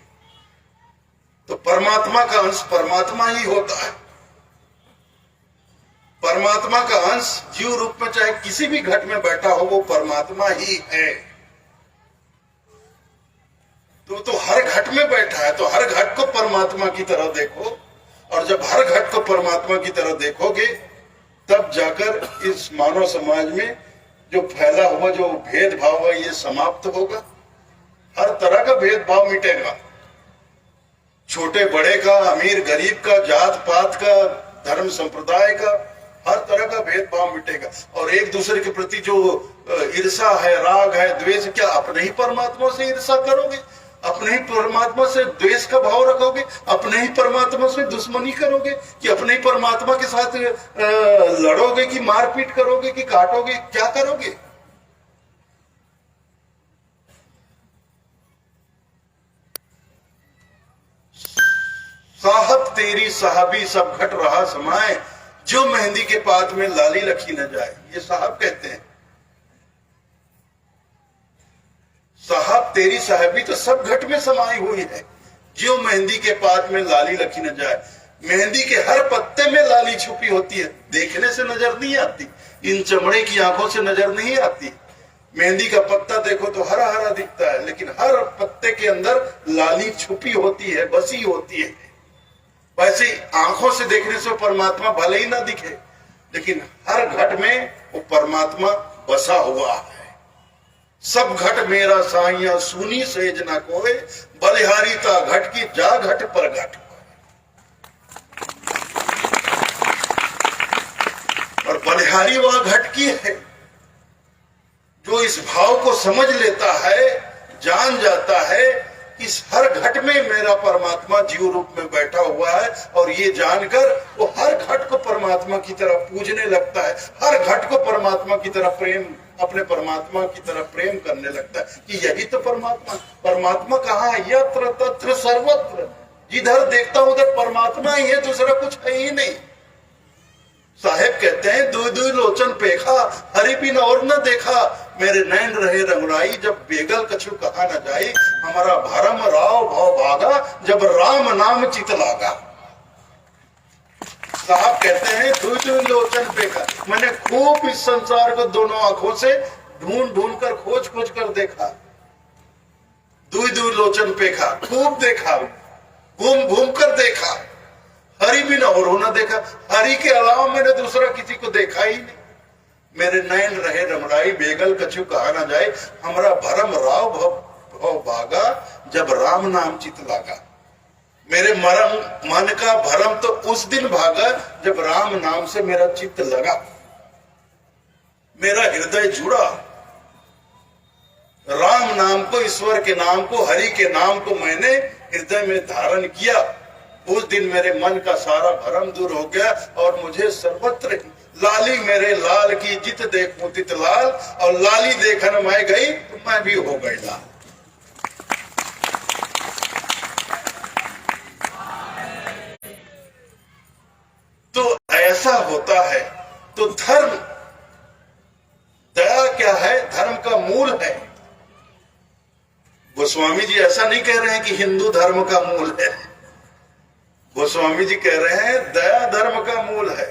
तो परमात्मा का अंश परमात्मा ही होता है। परमात्मा का अंश जीव रूप में चाहे किसी भी घट में बैठा हो, वो परमात्मा ही है। तो हर घट में बैठा है, तो हर घट को परमात्मा की तरह देखो। और जब हर घट को परमात्मा की तरह देखोगे तब जाकर इस मानव समाज में जो फैला हुआ जो भेदभाव है ये समाप्त होगा। हर तरह का भेदभाव मिटेगा, छोटे बड़े का, अमीर गरीब का, जात पात का, धर्म संप्रदाय का, हर तरह का भेदभाव मिटेगा। और एक दूसरे के प्रति जो ईर्षा है, राग है, द्वेष, क्या अपने ही परमात्मा से ईर्षा करोगे? अपने ही परमात्मा से द्वेष का भाव रखोगे? अपने ही परमात्मा से दुश्मनी करोगे? कि अपने ही परमात्मा के साथ लड़ोगे, कि मारपीट करोगे, कि काटोगे? क्या करोगे? साहब तेरी साहबी सब घट रहा समाए, जो मेहंदी के पात में लाली लखी न जाए। ये साहब कहते हैं, साहब तेरी साहबी तो सब घट में समाई हुई है, जो मेहंदी के पात में लाली लखी न जाए। मेहंदी के हर पत्ते में लाली छुपी होती है, देखने से नजर नहीं आती, इन चमड़े की आंखों से नजर नहीं आती। मेहंदी का पत्ता देखो तो हरा हरा दिखता है, लेकिन हर पत्ते के अंदर लाली छुपी होती है, बसी होती है। वैसे आंखों से देखने से परमात्मा भले ही ना दिखे, लेकिन हर घट में वो परमात्मा बसा हुआ है। सब घट मेरा साइया सुनी सेज ना कोय, बलिहारी ता घट की जा घट पर घट। और बलिहारी वह घट की है जो इस भाव को समझ लेता है, जान जाता है इस हर घट में मेरा परमात्मा जीव रूप में बैठा हुआ है। और ये जानकर वो हर घट को परमात्मा की तरह पूजने लगता है, हर घट को परमात्मा की तरह प्रेम, अपने परमात्मा की तरह प्रेम करने लगता है कि यही तो परमात्मा। परमात्मा कहाँ है? यत्र तत्र सर्वत्र, जिधर देखता हूं उधर परमात्मा ही है, दूसरा कुछ है ही नहीं। साहेब कहते हैं, दुई दुई लोचन पेखा, हरि बिन और न देखा, मेरे नैन रहे रंगुराई, जब बेगल कछु कहा न जाए। हमारा भरम राव भाव भागा, जब राम नाम चित लागा। साहब कहते हैं, दुई दुई लोचन पेखा, मैंने खूब इस संसार को दोनों आंखों से ढूंढ ढूंढ कर, खोज खोज कर देखा। दुई दुई लोचन पेखा, खूब देखा, घूम घूम कर देखा, हरि बिन और होना देखा। हरि के अलावा मैंने दूसरा किसी को देखा ही नहीं। मेरे नैन रहे रमणाई, बेगल कछु कहा ना जाए। हमारा भरम राव भव भागा, जब राम नाम चित लागा। मेरे मन का भरम तो उस दिन भागा जब राम नाम से मेरा चित्त लगा, मेरा हृदय जुड़ा। राम नाम को, ईश्वर के नाम को, हरि के नाम को मैंने हृदय में धारण किया। उस दिन मेरे मन का सारा भरम दूर हो गया और मुझे सर्वत्र लाली मेरे लाल की, जित देखूं तित लाल। और लाली देखन मैं गई तो मैं भी हो गई लाल। तो ऐसा होता है। तो धर्म, दया क्या है? धर्म का मूल है। गोस्वामी जी ऐसा नहीं कह रहे हैं कि हिंदू धर्म का मूल है। गोस्वामी जी कह रहे हैं दया धर्म का मूल है।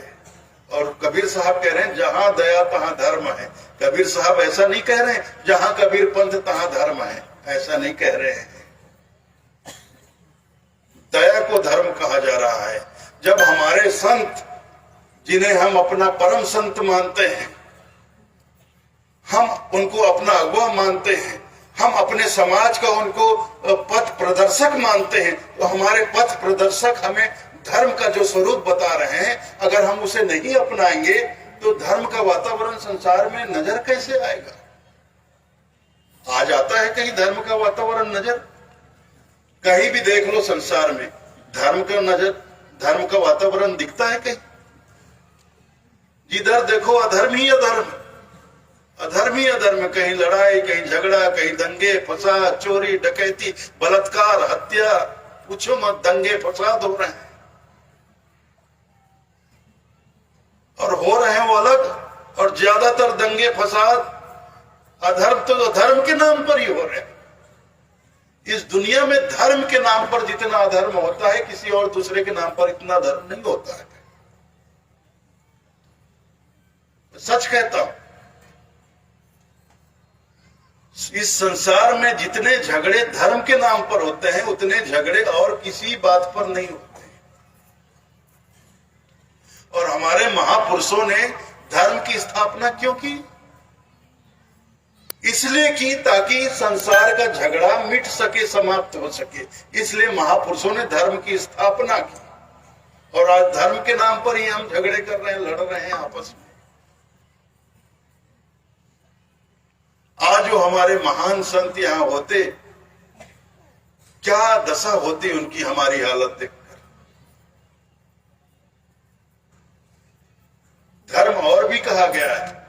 और कबीर साहब कह रहे हैं जहां दया तहां धर्म है। कबीर साहब ऐसा नहीं कह रहे हैं जहां कबीर पंथ तहां धर्म है, ऐसा नहीं कह रहे हैं। दया को धर्म कहा जा रहा है। जब हमारे संत, जिन्हें हम अपना परम संत मानते हैं, हम उनको अपना अगुवा मानते हैं, हम अपने समाज का उनको पथ प्रदर्शक मानते हैं, तो हमारे पथ प्रदर्शक हमें धर्म का जो स्वरूप बता रहे हैं, अगर हम उसे नहीं अपनाएंगे तो धर्म का वातावरण संसार में नजर कैसे आएगा? आ जाता है कहीं धर्म का वातावरण नजर? कहीं भी देख लो संसार में धर्म का नजर, धर्म का वातावरण दिखता है कहीं? जिधर देखो अधर्म ही अधर्म, अधर्म ही अधर्म। कहीं लड़ाई, कहीं झगड़ा, कहीं दंगे फसाद, चोरी डकैती, बलात्कार, हत्या, पूछो मत, दंगे फसाद हो रहे हैं। और हो रहे हैं वो अलग, और ज्यादातर दंगे फसाद अधर्म तो धर्म के नाम पर ही हो रहे हैं। इस दुनिया में धर्म के नाम पर जितना अधर्म होता है, किसी और दूसरे के नाम पर इतना धर्म नहीं होता है। सच कहता हूं, इस संसार में जितने झगड़े धर्म के नाम पर होते हैं, उतने झगड़े और किसी बात पर नहीं होते। और हमारे महापुरुषों ने धर्म की स्थापना क्यों की? इसलिए की ताकि संसार का झगड़ा मिट सके, समाप्त हो सके। इसलिए महापुरुषों ने धर्म की स्थापना की। और आज धर्म के नाम पर ही हम झगड़े कर रहे हैं, लड़ रहे हैं आपस में। आज जो हमारे महान संत यहां होते, क्या दशा होती उनकी हमारी हालत देखकर। धर्म और भी कहा गया है,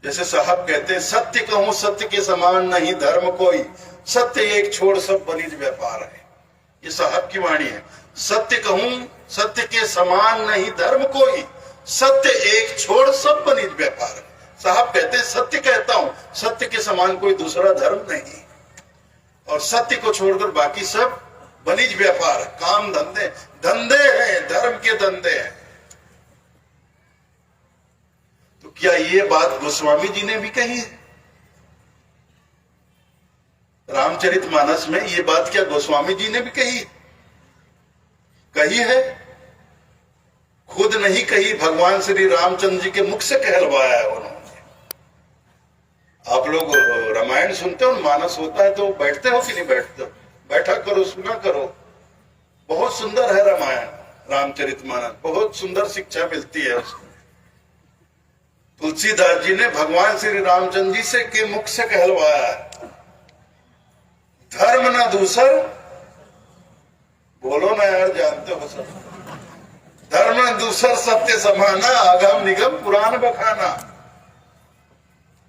जैसे साहब कहते हैं, सत्य कहूं सत्य के समान नहीं धर्म कोई, सत्य एक छोड़ सब बनिज व्यापार है। ये साहब की वाणी है। सत्य कहूं सत्य के समान नहीं धर्म कोई, सत्य एक छोड़ सब बनिज व्यापार है। साहब कहते हैं, सत्य कहता हूं, सत्य के समान कोई दूसरा धर्म नहीं, और सत्य को छोड़कर बाकी सब बनिज व्यापार, काम धंधे, धंधे हैं, धर्म के धंधे हैं। तो क्या ये बात गोस्वामी जी ने भी कही है? रामचरितमानस में ये बात क्या गोस्वामी जी ने भी कही है? कही है? खुद नहीं कही, भगवान श्री रामचंद्र जी के मुख से कहलवाया है उन्होंने। आप लोग रामायण सुनते हो, मानस होता है तो बैठते हो कि नहीं बैठते हो? बैठा करो, सुना करो। बहुत सुंदर है रामायण, रामचरितमानस, बहुत सुंदर शिक्षा मिलती है उसमें। तुलसीदास जी ने भगवान श्री रामचंद्र जी से के मुख से कहलवाया है, धर्म न दूसर, बोलो ना यार, जानते हो सब, धर्म न दूसर सत्य समाना, आगम निगम पुराण बखाना।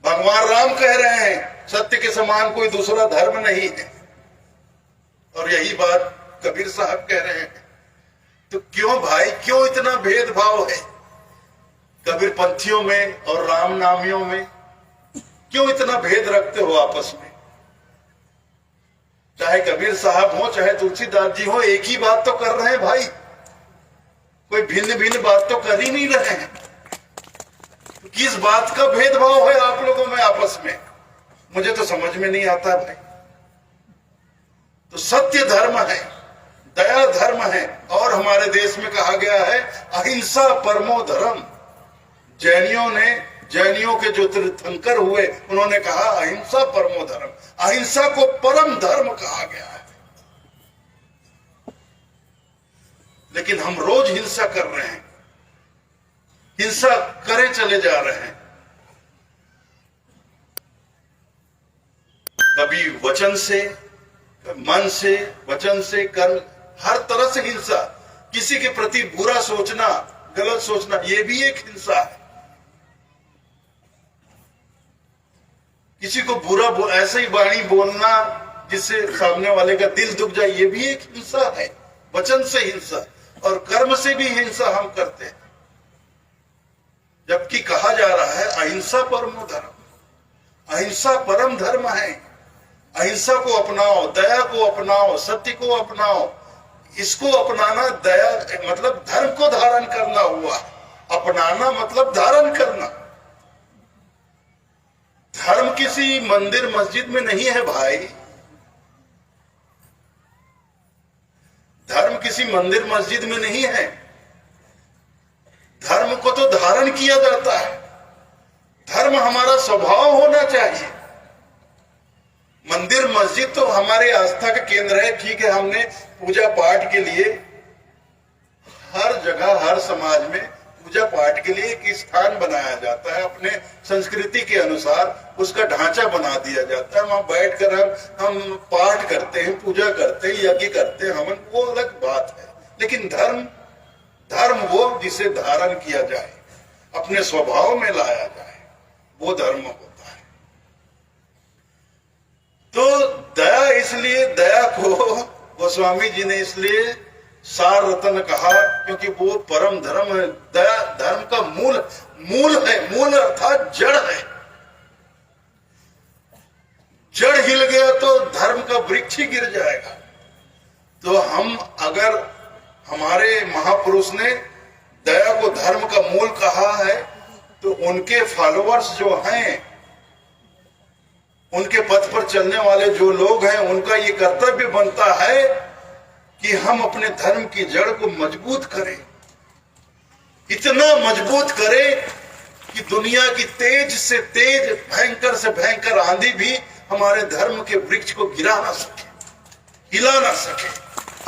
भगवान राम कह रहे हैं, सत्य के समान कोई दूसरा धर्म नहीं है, और यही बात कबीर साहब कह रहे हैं। तो क्यों भाई, क्यों इतना भेदभाव है कबीर पंथियों में और राम नामियों में? क्यों इतना भेद रखते हो आपस में? चाहे कबीर साहब हो, चाहे तुलसीदास जी हो, एक ही बात तो कर रहे हैं भाई, कोई भिन्न भिन्न बात तो कर ही नहीं रहे हैं। किस बात का भेदभाव है आप लोगों में आपस में? मुझे तो समझ में नहीं आता भाई। तो सत्य धर्म है, दया धर्म है, और हमारे देश में कहा गया है अहिंसा परमो धर्म। जैनियों के जो तीर्थंकर हुए, उन्होंने कहा अहिंसा परमो धर्म, अहिंसा को परम धर्म कहा गया है। लेकिन हम रोज हिंसा कर रहे हैं, हिंसा करे चले जा रहे हैं। कभी वचन से, मन से, वचन से, कर्म, हर तरह से हिंसा। किसी के प्रति बुरा सोचना, गलत सोचना, ये भी एक हिंसा है। किसी को बुरा ऐसे ही वाणी बोलना जिससे सामने वाले का दिल दुख जाए, ये भी एक हिंसा है। वचन से हिंसा और कर्म से भी हिंसा हम करते हैं, जबकि कहा जा रहा है अहिंसा परमो धर्म। अहिंसा परम धर्म है। अहिंसा को अपनाओ, दया को अपनाओ, सत्य को अपनाओ। इसको अपनाना, दया मतलब धर्म को धारण करना हुआ, अपनाना मतलब धारण करना। धर्म किसी मंदिर मस्जिद में नहीं है भाई, धर्म किसी मंदिर मस्जिद में नहीं है। धर्म को तो धारण किया जाता है। धर्म हमारा स्वभाव होना चाहिए। मंदिर मस्जिद तो हमारे आस्था का केंद्र है, ठीक है। हमने पूजा पाठ के लिए हर जगह, हर समाज में पूजा पाठ के लिए एक स्थान बनाया जाता है, अपने संस्कृति के अनुसार उसका ढांचा बना दिया जाता है। वहां बैठकर हम पाठ करते हैं, पूजा करते हैं, यज्ञ करते हैं, हवन, वो अलग बात है। लेकिन धर्म वो जिसे धारण किया जाए, अपने स्वभाव में लाया जाए, वो धर्म होता है। तो दया, इसलिए दया को गोस्वामी जी ने इसलिए सार रत्न कहा, क्योंकि वो परम धर्म है। दया धर्म का मूल है। मूल अर्थात जड़ है। जड़ हिल गया तो धर्म का वृक्ष ही गिर जाएगा। तो हम, अगर हमारे महापुरुष ने दया को धर्म का मूल कहा है, तो उनके फॉलोअर्स जो हैं, उनके पथ पर चलने वाले जो लोग हैं, उनका ये कर्तव्य बनता है कि हम अपने धर्म की जड़ को मजबूत करें। इतना मजबूत करे कि दुनिया की तेज से तेज, भयंकर से भयंकर आंधी भी हमारे धर्म के वृक्ष को गिरा ना सके, हिला ना सके,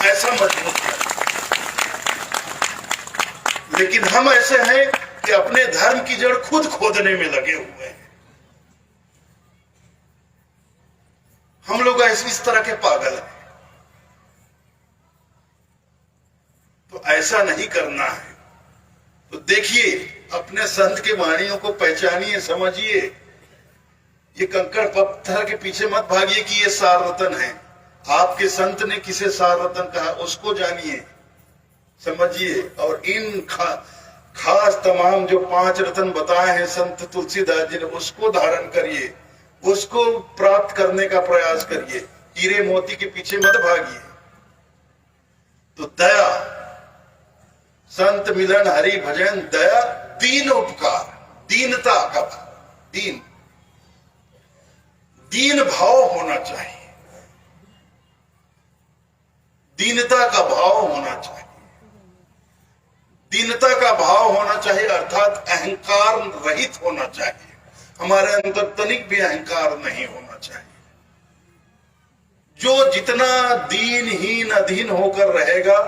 ऐसा मजबूत करे। लेकिन हम ऐसे हैं कि अपने धर्म की जड़ खुद खोदने में लगे हुए हैं। हम लोग ऐसे इस तरह के पागल हैं। तो ऐसा नहीं करना है। तो देखिए, अपने संत के वाणियों को पहचानिए, समझिए। ये कंकड़ पत्थर के पीछे मत भागिए कि ये सार रतन है। आपके संत ने किसे सार रतन कहा, उसको जानिए, समझिए। और इन खास तमाम जो 5 रतन बताए हैं संत तुलसीदास जी ने, उसको धारण करिए, उसको प्राप्त करने का प्रयास करिए। हीरे मोती के पीछे मत भागिए। तो दया, संत मिलन हरि भजन, दया, दीन उपकार, दीनता का भाव, दीन भाव होना चाहिए, दीनता का भाव होना चाहिए। दीनता का भाव होना चाहिए अर्थात अहंकार रहित होना चाहिए। हमारे अंदर तनिक भी अहंकार नहीं होना चाहिए। जो जितना दीनहीन अधीन होकर रहेगा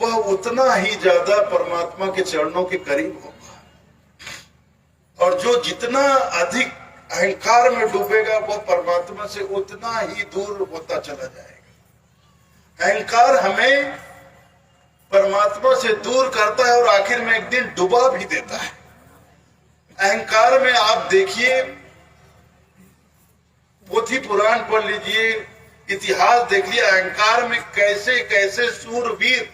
वह उतना ही ज्यादा परमात्मा के चरणों के करीब होगा, और जो जितना अधिक अहंकार में डूबेगा वह परमात्मा से उतना ही दूर होता चला जाएगा। अहंकार हमें परमात्मा से दूर करता है और आखिर में एक दिन डुबा भी देता है। अहंकार में आप देखिए, पोथी पुराण पढ़ लीजिए, इतिहास देखिए, अहंकार में कैसे कैसे सूरवीर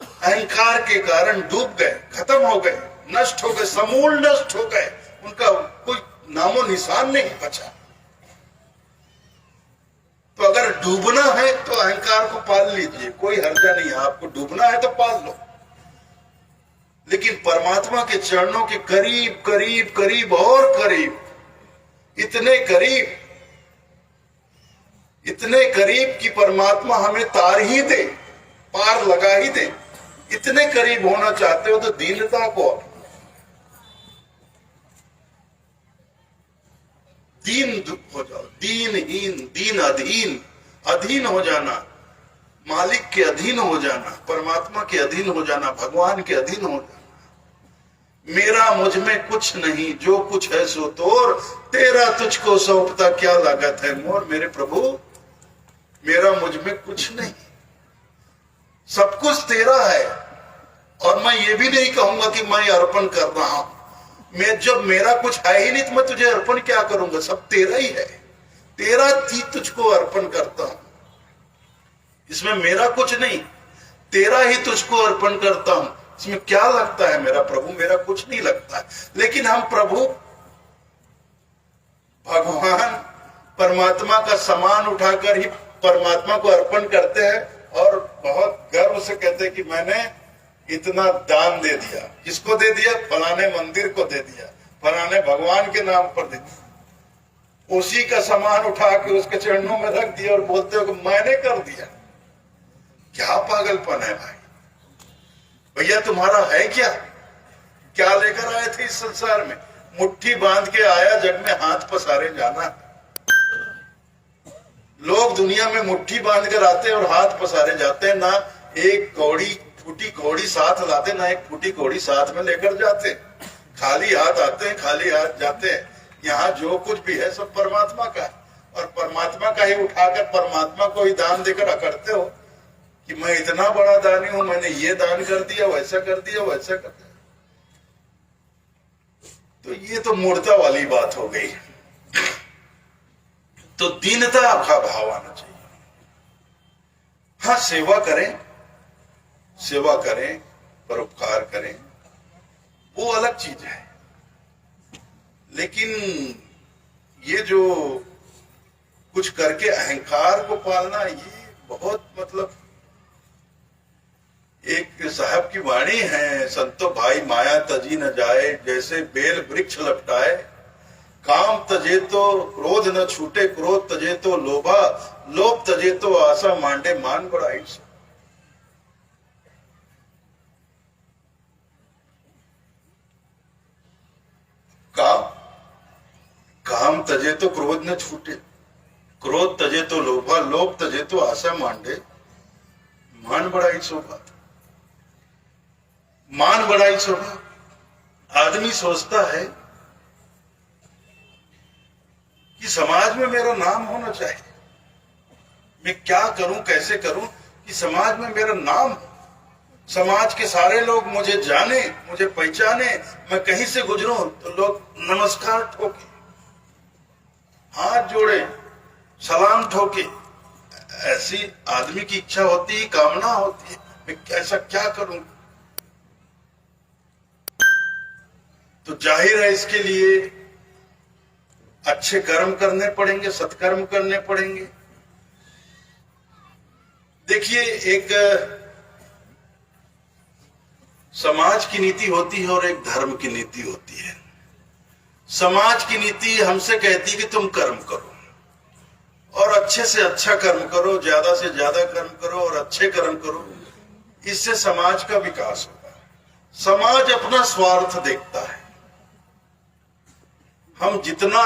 अहंकार के कारण डूब गए, खत्म हो गए, नष्ट हो गए, समूल नष्ट हो गए, उनका कोई नामो निशान नहीं बचा। तो अगर डूबना है तो अहंकार को पाल लीजिए, कोई हर्जा नहीं है। आपको डूबना है तो पाल लो, लेकिन परमात्मा के चरणों के करीब करीब करीब और करीब, इतने करीब कि परमात्मा हमें तार ही दे, पार लगा ही दे, इतने करीब होना चाहते हो तो दीनता को, दीन हो जाओ, दीनहीन, दीन अधीन, अधीन हो जाना, मालिक के अधीन हो जाना, परमात्मा के अधीन हो जाना, भगवान के अधीन हो जाना। मेरा मुझ में कुछ नहीं, जो कुछ है सो तोर, तेरा तुझको सौंपता क्या लागत है मोर। मेरे प्रभु, मेरा मुझ में कुछ नहीं, सब कुछ तेरा है। और मैं ये भी नहीं कहूंगा कि मैं अर्पण कर रहा हूं। मैं जब मेरा कुछ है ही नहीं तो मैं तुझे अर्पण क्या करूंगा, सब तेरा ही है, तेरा ही तुझको अर्पण करता हूं। इसमें मेरा कुछ नहीं, तेरा ही तुझको अर्पण करता हूं। इसमें क्या लगता है मेरा प्रभु, मेरा कुछ नहीं लगता है। लेकिन हम प्रभु भगवान परमात्मा का सामान उठाकर ही परमात्मा को अर्पण करते हैं और बहुत गर्व से कहते हैं कि मैंने इतना दान दे दिया। किसको दे दिया? फलाने मंदिर को दे दिया, फलाने भगवान के नाम पर दे दिया। उसी का सामान उठा के उसके चरणों में रख दिया और बोलते हो कि मैंने कर दिया। क्या पागलपन है भाई। भैया तुम्हारा है क्या? क्या लेकर आए थे इस संसार में? मुट्ठी बांध के आया, जग में हाथ पसारे जाना। लोग दुनिया में मुट्ठी बांध कर आते हैं और हाथ पसारे जाते हैं, ना एक कौड़ी फूटी कौड़ी साथ लाते, ना एक फूटी कौड़ी साथ में लेकर जाते। खाली हाथ आते हैं, खाली हाथ जाते हैं। यहाँ जो कुछ भी है सब परमात्मा का है, और परमात्मा का ही उठाकर परमात्मा को ही दान देकर अकड़ते हो कि मैं इतना बड़ा दानी हूं, मैंने ये दान कर दिया, वैसा कर दिया, वैसा कर दिया। तो ये तो मूर्खता वाली बात हो गई। तो दीनता का भाव आना चाहिए। हाँ, सेवा करें, सेवा करें, परोपकार करें, वो अलग चीज है। लेकिन ये जो कुछ करके अहंकार को पालना, ये बहुत मतलब। एक साहब की वाणी है, संतो भाई माया तजी न जाए, जैसे बेल वृक्ष लपटाए। काम तजे तो क्रोध न छूटे, क्रोध तजे तो लोभा, लोभ तजे तो आशा मांडे मान बढ़ाई। काम तजे तो क्रोध न छूटे, क्रोध तजे तो लोभा, लोभ तजे तो आशा मांडे, मान बढ़ाई शोभा, मान बढ़ाई शोभा। आदमी सोचता है कि समाज में मेरा नाम होना चाहिए, मैं क्या करूं कैसे करूं कि समाज में मेरा नाम हो, समाज के सारे लोग मुझे जाने, मुझे पहचाने, मैं कहीं से गुजरूं तो लोग नमस्कार ठोके, हाथ जोड़े, सलाम ठोके। ऐसी आदमी की इच्छा होती है, कामना होती है, मैं ऐसा क्या करूं। तो जाहिर है इसके लिए अच्छे कर्म करने पड़ेंगे, सत्कर्म करने पड़ेंगे। देखिए, एक समाज की नीति होती है और एक धर्म की नीति होती है। समाज की नीति हमसे कहती है कि तुम कर्म करो और अच्छे से अच्छा कर्म करो, ज्यादा से ज्यादा कर्म करो और अच्छे कर्म करो, इससे समाज का विकास होगा। समाज अपना स्वार्थ देखता है, हम जितना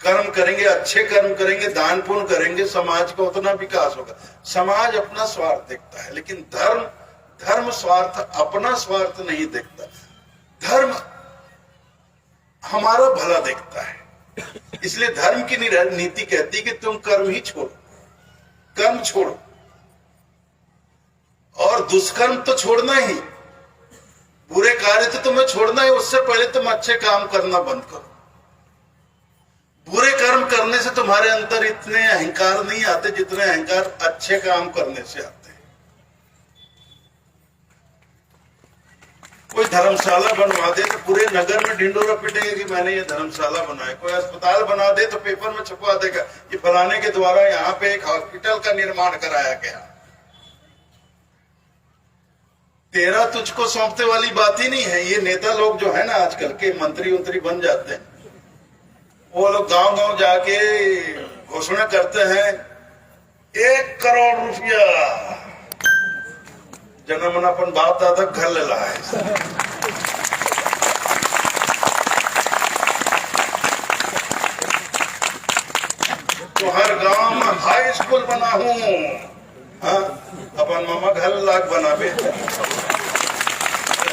कर्म करेंगे, अच्छे कर्म करेंगे, दान पुण्य करेंगे, समाज का उतना विकास होगा। समाज अपना स्वार्थ देखता है, लेकिन धर्म स्वार्थ, अपना स्वार्थ नहीं देखता। धर्म हमारा भला देखता है। इसलिए धर्म की नीति कहती है कि तुम कर्म ही छोड़ो, कर्म छोड़ो, और दुष्कर्म तो छोड़ना ही, बुरे कार्य तो तुम्हें छोड़ना है। उससे पहले तुम अच्छे काम करना बंद करो। बुरे कर्म करने से तुम्हारे अंदर इतने अहंकार नहीं आते जितने अहंकार अच्छे काम करने से आते हैं। कोई धर्मशाला बनवा दे तो पूरे नगर में ढिंडोरा पिटेगा कि मैंने ये धर्मशाला बनाया। कोई अस्पताल बना दे तो पेपर में छपवा देगा कि फलाने के द्वारा यहाँ पे एक हॉस्पिटल का निर्माण कराया गया। तेरा तुझको सौंपते वाली बात ही नहीं है। ये नेता लोग जो है ना, आजकल के मंत्री उंत्री बन जाते हैं, वो लोग गांव गांव जाके घोषणा करते हैं 1 करोड़ रुपया जनमन अपन बाप दादा घर ले रहा है। तो हर गांव में हाई स्कूल बना हूं, हाँ, अपन मामा घर लाख बनाबे,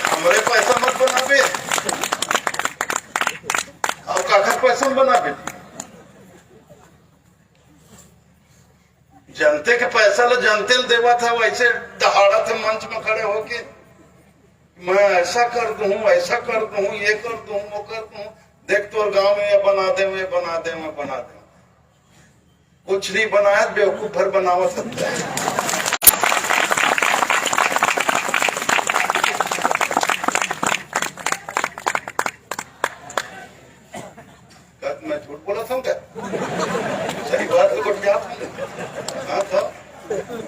हमारे पैसा मत बनाबे, और काखर पैसा बनाबे। जनते के पैसा ला जनते देवा था, वैसे दहाड़ा थे मंच में खड़े होके, मैं ऐसा कर दूं, ऐसा कर दूं, ये कर दूं, वो कर दूं, देख तो गांव में ये बना दे, मैं बना दे, मैं बना दे। कुछ नहीं बनाया, बेवकूफ भर बनावा सकता है। मैं झूठ बोला था क्या? सही बात है, क्या हाँ था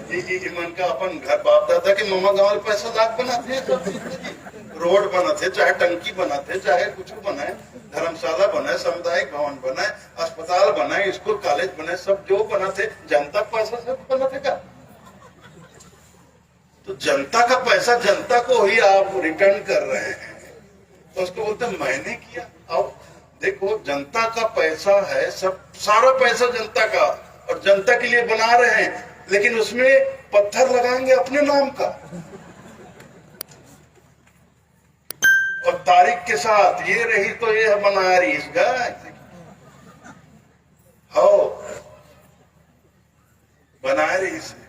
ये मन का अपन घर बाप दादा के मामा गांव में पैसा लाख बनाते हैं, रोड बनाते, चाहे टंकी बनाते, चाहे कुछ बनाए, धर्मशाला बनाए, सामुदायिक भवन बनाए, अस्पताल बनाए, स्कूल कॉलेज बनाए, सब जो बनाते जनता पैसा से बनाते का। तो जनता का पैसा जनता को ही आप रिटर्न कर रहे हैं, तो उसको बोलते मैंने किया। अब देखो, जनता का पैसा है, सब सारा पैसा जनता का, और जनता के लिए बना रहे हैं, लेकिन उसमें पत्थर लगाएंगे अपने नाम का और तारीख के साथ, ये रही तो ये बना रही इसका हो, बना रही से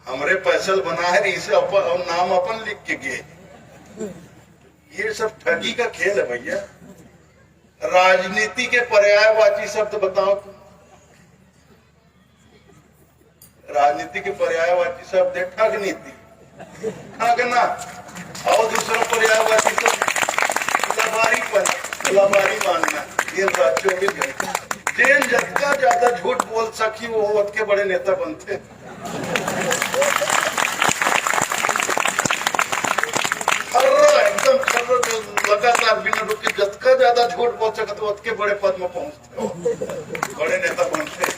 हमरे पैसा बना रही से और नाम अपन लिख के गए। ये सब ठगी का खेल है भैया। राजनीति के पर्यायवाची शब्द बताओ तुम। राजनीति के पर्यायवाची शब्द है ठग नीति, ठगना, और दूसरा पर्यायवाची शब्द लबारी मानना। ये 24 घंटे जेन जतका ज्यादा झूठ बोल सकी वो उतके बड़े नेता बनते। एकदम लगातार बिना रुके जतका ज्यादा झूठ बोल सके तो उतके बड़े पद में पहुंचते हो, बड़े नेता बनते।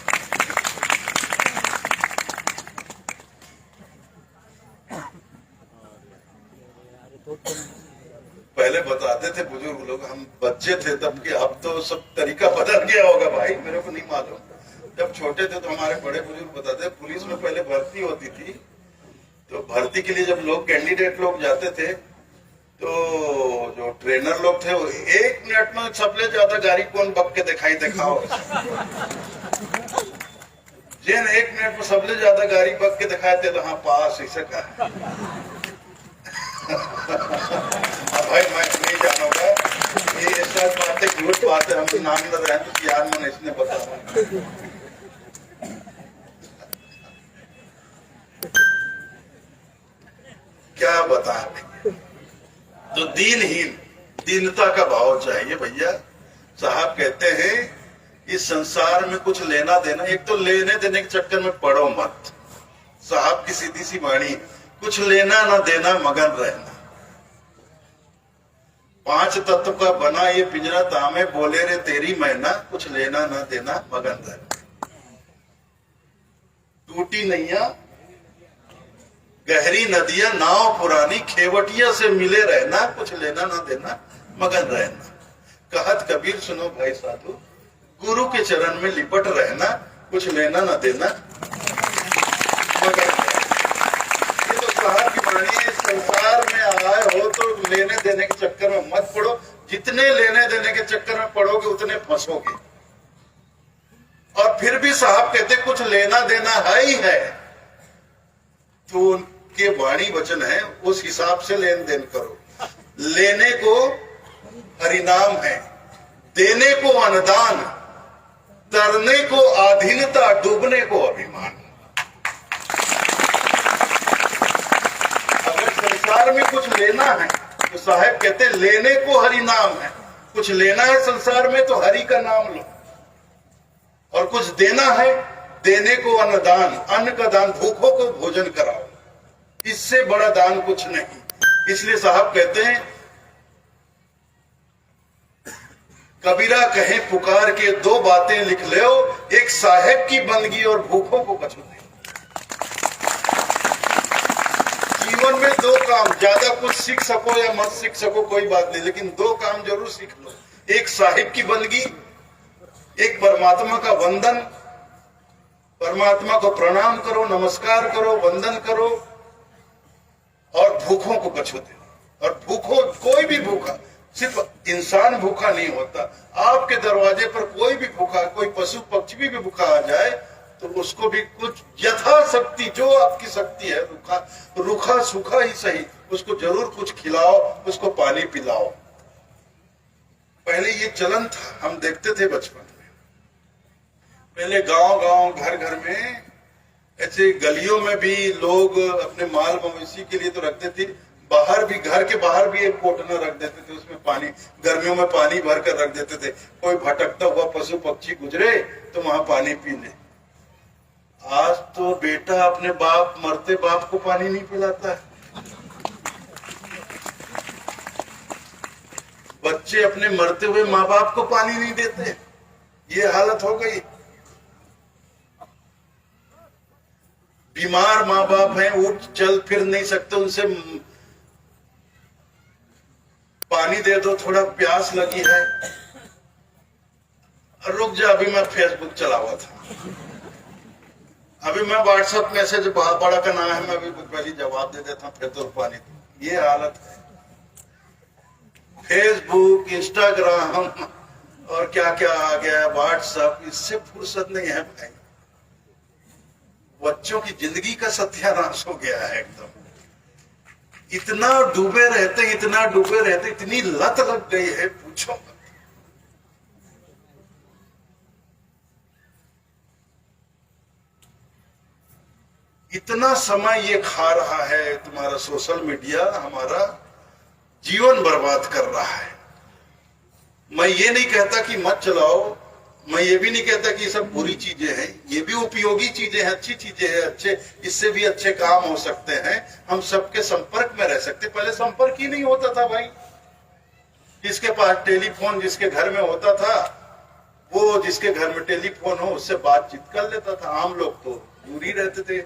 पहले बताते थे थे बुजुर्ग लोग, हम बच्चे थे तब के, अब तो सब तरीका बदल गया होगा भाई, मेरे को नहीं मालूम। जब छोटे थे तो हमारे बड़े बुजुर्ग बताते, पुलिस में पहले भर्ती होती थी, तो भर्ती के लिए जब लोग कैंडिडेट लोग जाते थे तो जो ट्रेनर लोग थे वो 1 मिनट में सबसे ज्यादा गाड़ी कौन बक के दिखाई दिखाओ, जिन 1 मिनट में सबसे ज्यादा गाड़ी बक के दिखाए थे तो हाँ पास ऐसा कहा। भाई मैं नहीं जानूंगा ये सब बातें झूठ बात है, हम नाम न रहे तो यार मन इसने बताया। क्या बता, तो दीनहीन, दीनता का भाव चाहिए भैया। साहब कहते हैं इस संसार में कुछ लेना देना, एक तो लेने देने के चक्कर में पड़ो मत। साहब की सीधी सी वाणी, कुछ लेना ना देना मगन रहना। 5 तत्व का बना ये पिंजरा तामे, बोले रे तेरी मैना, कुछ लेना ना देना मगन रहना। टूटी नैया गहरी नदियां नाव पुरानी, खेवटिया से मिले रहना, कुछ लेना ना देना मगन रहना। कहत कबीर सुनो भाई साधु, गुरु के चरण में लिपट रहना, कुछ लेना ना देना मगन रहना। ये तो साहब की वाणी है। संसार में आए हो तो लेने देने के चक्कर में मत पड़ो, जितने लेने देने के चक्कर में पड़ोगे उतने फंसोगे। और फिर भी साहब कहते कुछ लेना देना है ही है, तो उनके वाणी वचन है उस हिसाब से लेन देन करो। लेने को हरिनाम है, देने को अनुदान, तरने को आधीनता, डूबने को अभिमान। अगर संसार में कुछ लेना है तो साहब कहते लेने को हरिनाम है, कुछ लेना है संसार में तो हरि का नाम लो। और कुछ देना है, देने को अन्नदान, अन्न का दान, भूखों को भोजन कराओ, इससे बड़ा दान कुछ नहीं। इसलिए साहब कहते हैं कबीरा कहे पुकार के 2 बातें लिख लो, एक साहेब की बंदगी और भूखों को कछु दे। जीवन में 2 काम, ज्यादा कुछ सीख सको या मत सीख सको कोई बात नहीं, लेकिन 2 काम जरूर सीख लो। एक साहिब की बंदगी, एक परमात्मा का वंदन, परमात्मा को प्रणाम करो, नमस्कार करो, वंदन करो, और भूखों को कछु दे। और भूखों, कोई भी भूखा, सिर्फ इंसान भूखा नहीं होता, आपके दरवाजे पर कोई भी भूखा, कोई पशु पक्षी भी भूखा आ जाए तो उसको भी कुछ यथाशक्ति, जो आपकी शक्ति है, रूखा सूखा ही सही, उसको जरूर कुछ खिलाओ, उसको पानी पिलाओ। पहले ये चलन था, हम देखते थे बचपन में। पहले गांव-गांव, घर-घर में, ऐसे गलियों में भी लोग अपने माल मवेशी के लिए तो रखते थे, बाहर भी, घर के बाहर भी एक कोटना रख देते थे, उसमें पानी, गर्मियों में पानी भर कर रख देते थे। कोई भटकता हुआ पशु पक्षी गुजरे तो वहां पानी पी ले। आज तो बेटा अपने बाप, मरते बाप को पानी नहीं पिलाता है, बच्चे अपने मरते हुए माँ बाप को पानी नहीं देते। ये हालत हो गई। बीमार माँ बाप हैं, उठ चल फिर नहीं सकते, उनसे पानी दे दो, थोड़ा प्यास लगी है, रुक जा अभी मैं फेसबुक चला हुआ था, अभी मैं व्हाट्सएप मैसेज बड़ा का नाम है, मैं अभी पहले जवाब दे देता हूँ, फिर तो पानी दो। ये हालत है। फेसबुक, इंस्टाग्राम और क्या क्या आ गया, व्हाट्सएप, इससे फुर्सत नहीं है भाई। बच्चों की जिंदगी का सत्यानाश हो गया है एकदम। इतना डूबे रहते, इतना डूबे रहते, इतनी लत लग गई है, पूछो मत। इतना समय ये खा रहा है तुम्हारा सोशल मीडिया, हमारा जीवन बर्बाद कर रहा है। मैं ये नहीं कहता कि मत चलाओ, मैं ये भी नहीं कहता कि ये सब बुरी चीजें हैं, ये भी उपयोगी चीजें हैं, अच्छी चीजें हैं, अच्छे, इससे भी अच्छे काम हो सकते हैं, हम सबके संपर्क में रह सकते। पहले संपर्क ही नहीं होता था भाई, जिसके पास टेलीफोन, जिसके घर में होता था, वो जिसके घर में टेलीफोन हो उससे बातचीत कर लेता था। आम लोग तो दूर ही रहते थे,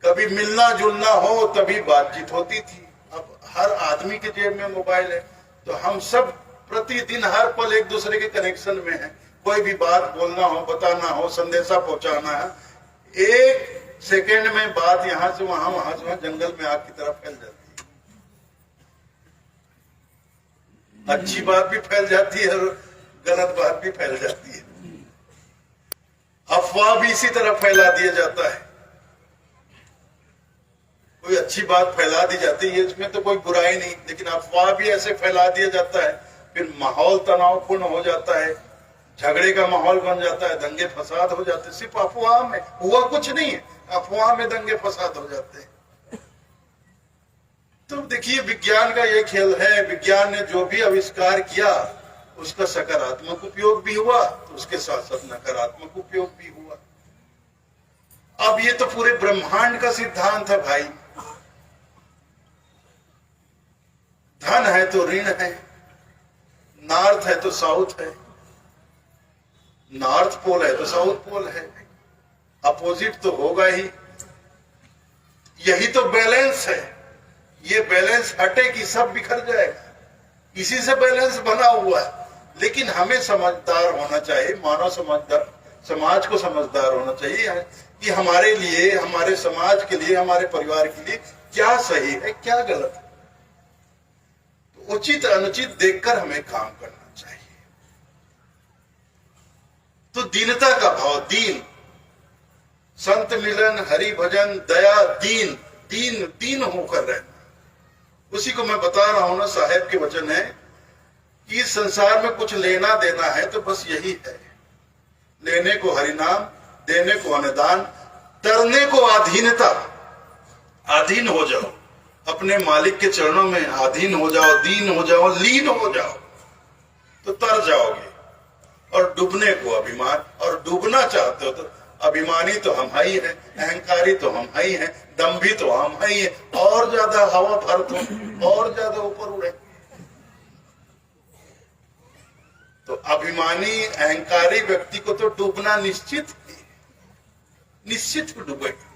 कभी मिलना जुलना हो तभी बातचीत होती थी। अब हर आदमी के जेब में मोबाइल है, तो हम सब प्रतिदिन हर पल एक दूसरे के कनेक्शन में हैं। कोई भी बात बोलना हो, बताना हो, संदेशा पहुंचाना है, एक सेकेंड में बात यहां से वहां, वहां से वहां, जंगल में आग की तरह फैल जाती है। अच्छी बात भी फैल जाती है और गलत बात भी फैल जाती है। अफवाह भी इसी तरह फैला दिया जाता है। कोई अच्छी बात फैला दी जाती है, इसमें तो कोई बुराई नहीं, लेकिन अफवाह भी ऐसे फैला दिया जाता है, फिर माहौल तनावपूर्ण हो जाता है, झगड़े का माहौल बन जाता है, दंगे फसाद हो जाते हैं। सिर्फ अफवाह में हुआ कुछ नहीं है, अफवाह में दंगे फसाद हो जाते हैं। तो देखिए, विज्ञान का ये खेल है। विज्ञान ने जो भी आविष्कार किया उसका सकारात्मक उपयोग भी हुआ, तो उसके साथ साथ नकारात्मक उपयोग भी हुआ। अब ये तो पूरे ब्रह्मांड का सिद्धांत है भाई। धन है तो ऋण है, नॉर्थ है तो साउथ है, नॉर्थ पोल है तो साउथ पोल है, अपोजिट तो होगा ही। यही तो बैलेंस है। ये बैलेंस हटे कि सब बिखर जाएगा, इसी से बैलेंस बना हुआ है। लेकिन हमें समझदार होना चाहिए, मानव समझदार, समाज को समझदार होना चाहिए कि हमारे लिए, हमारे समाज के लिए, हमारे परिवार के लिए क्या सही है, क्या गलत है। तो उचित अनुचित देखकर हमें काम करना चाहिए। तो दीनता का भाव, दीन, संत मिलन, हरि भजन, दया, दीन, दीन दीन होकर रहना, उसी को मैं बता रहा हूं ना। साहेब के वचन है कि इस संसार में कुछ लेना देना है तो बस यही है, लेने को हरिनाम, देने को अनुदान, तरने को अधीनता। अधीन हो जाओ, अपने मालिक के चरणों में अधीन हो जाओ, दीन हो जाओ, लीन हो जाओ, तो तर जाओगे। और डूबने को अभिमान, और डूबना चाहते हो तो अभिमानी तो हम ही हैं, अहंकारी तो हम ही हैं, दम्भी तो हम ही हैं, और ज्यादा हवा भर दो, और ज्यादा ऊपर उड़े। तो अभिमानी अहंकारी व्यक्ति को तो डूबना निश्चित ही, निश्चित डूबेगा।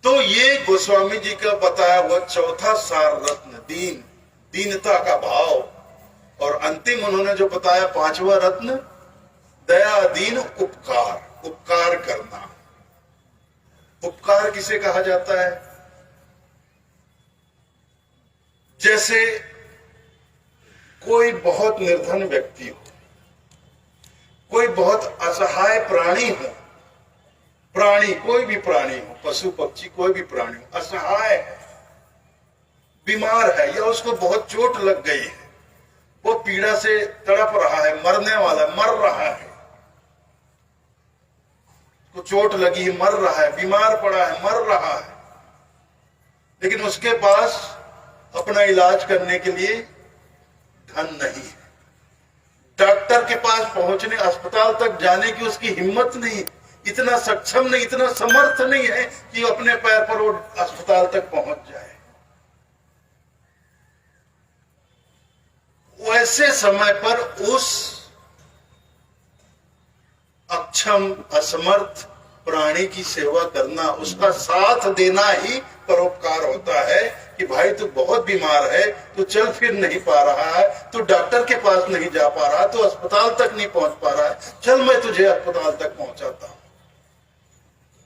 तो ये गोस्वामी जी का बताया हुआ चौथा सार रत्न दीन, दीनता का भाव, और अंतिम उन्होंने जो बताया पांचवा रत्न दया, दीन, उपकार, उपकार करना। उपकार किसे कहा जाता है? जैसे कोई बहुत निर्धन व्यक्ति हो, कोई बहुत असहाय प्राणी हो, प्राणी कोई भी प्राणी हो, पशु पक्षी कोई भी प्राणी हो, असहाय है, बीमार है, या उसको बहुत चोट लग गई है, वो पीड़ा से तड़प रहा है, मरने वाला, मर रहा है, को चोट लगी है, मर रहा है, बीमार पड़ा है, मर रहा है, लेकिन उसके पास अपना इलाज करने के लिए धन नहीं है, डॉक्टर के पास पहुंचने, अस्पताल तक जाने की उसकी हिम्मत नहीं, इतना सक्षम नहीं, इतना समर्थ नहीं है कि अपने पैर पर वो अस्पताल तक पहुंच जाए। वैसे समय पर उस अक्षम, असमर्थ प्राणी की सेवा करना, उसका साथ देना ही परोपकार होता है कि भाई तू बहुत बीमार है, तू चल फिर नहीं पा रहा है, तू डॉक्टर के पास नहीं जा पा रहा, तू अस्पताल तक नहीं पहुंच पा रहा है, चल मैं तुझे अस्पताल तक पहुंचाता हूं।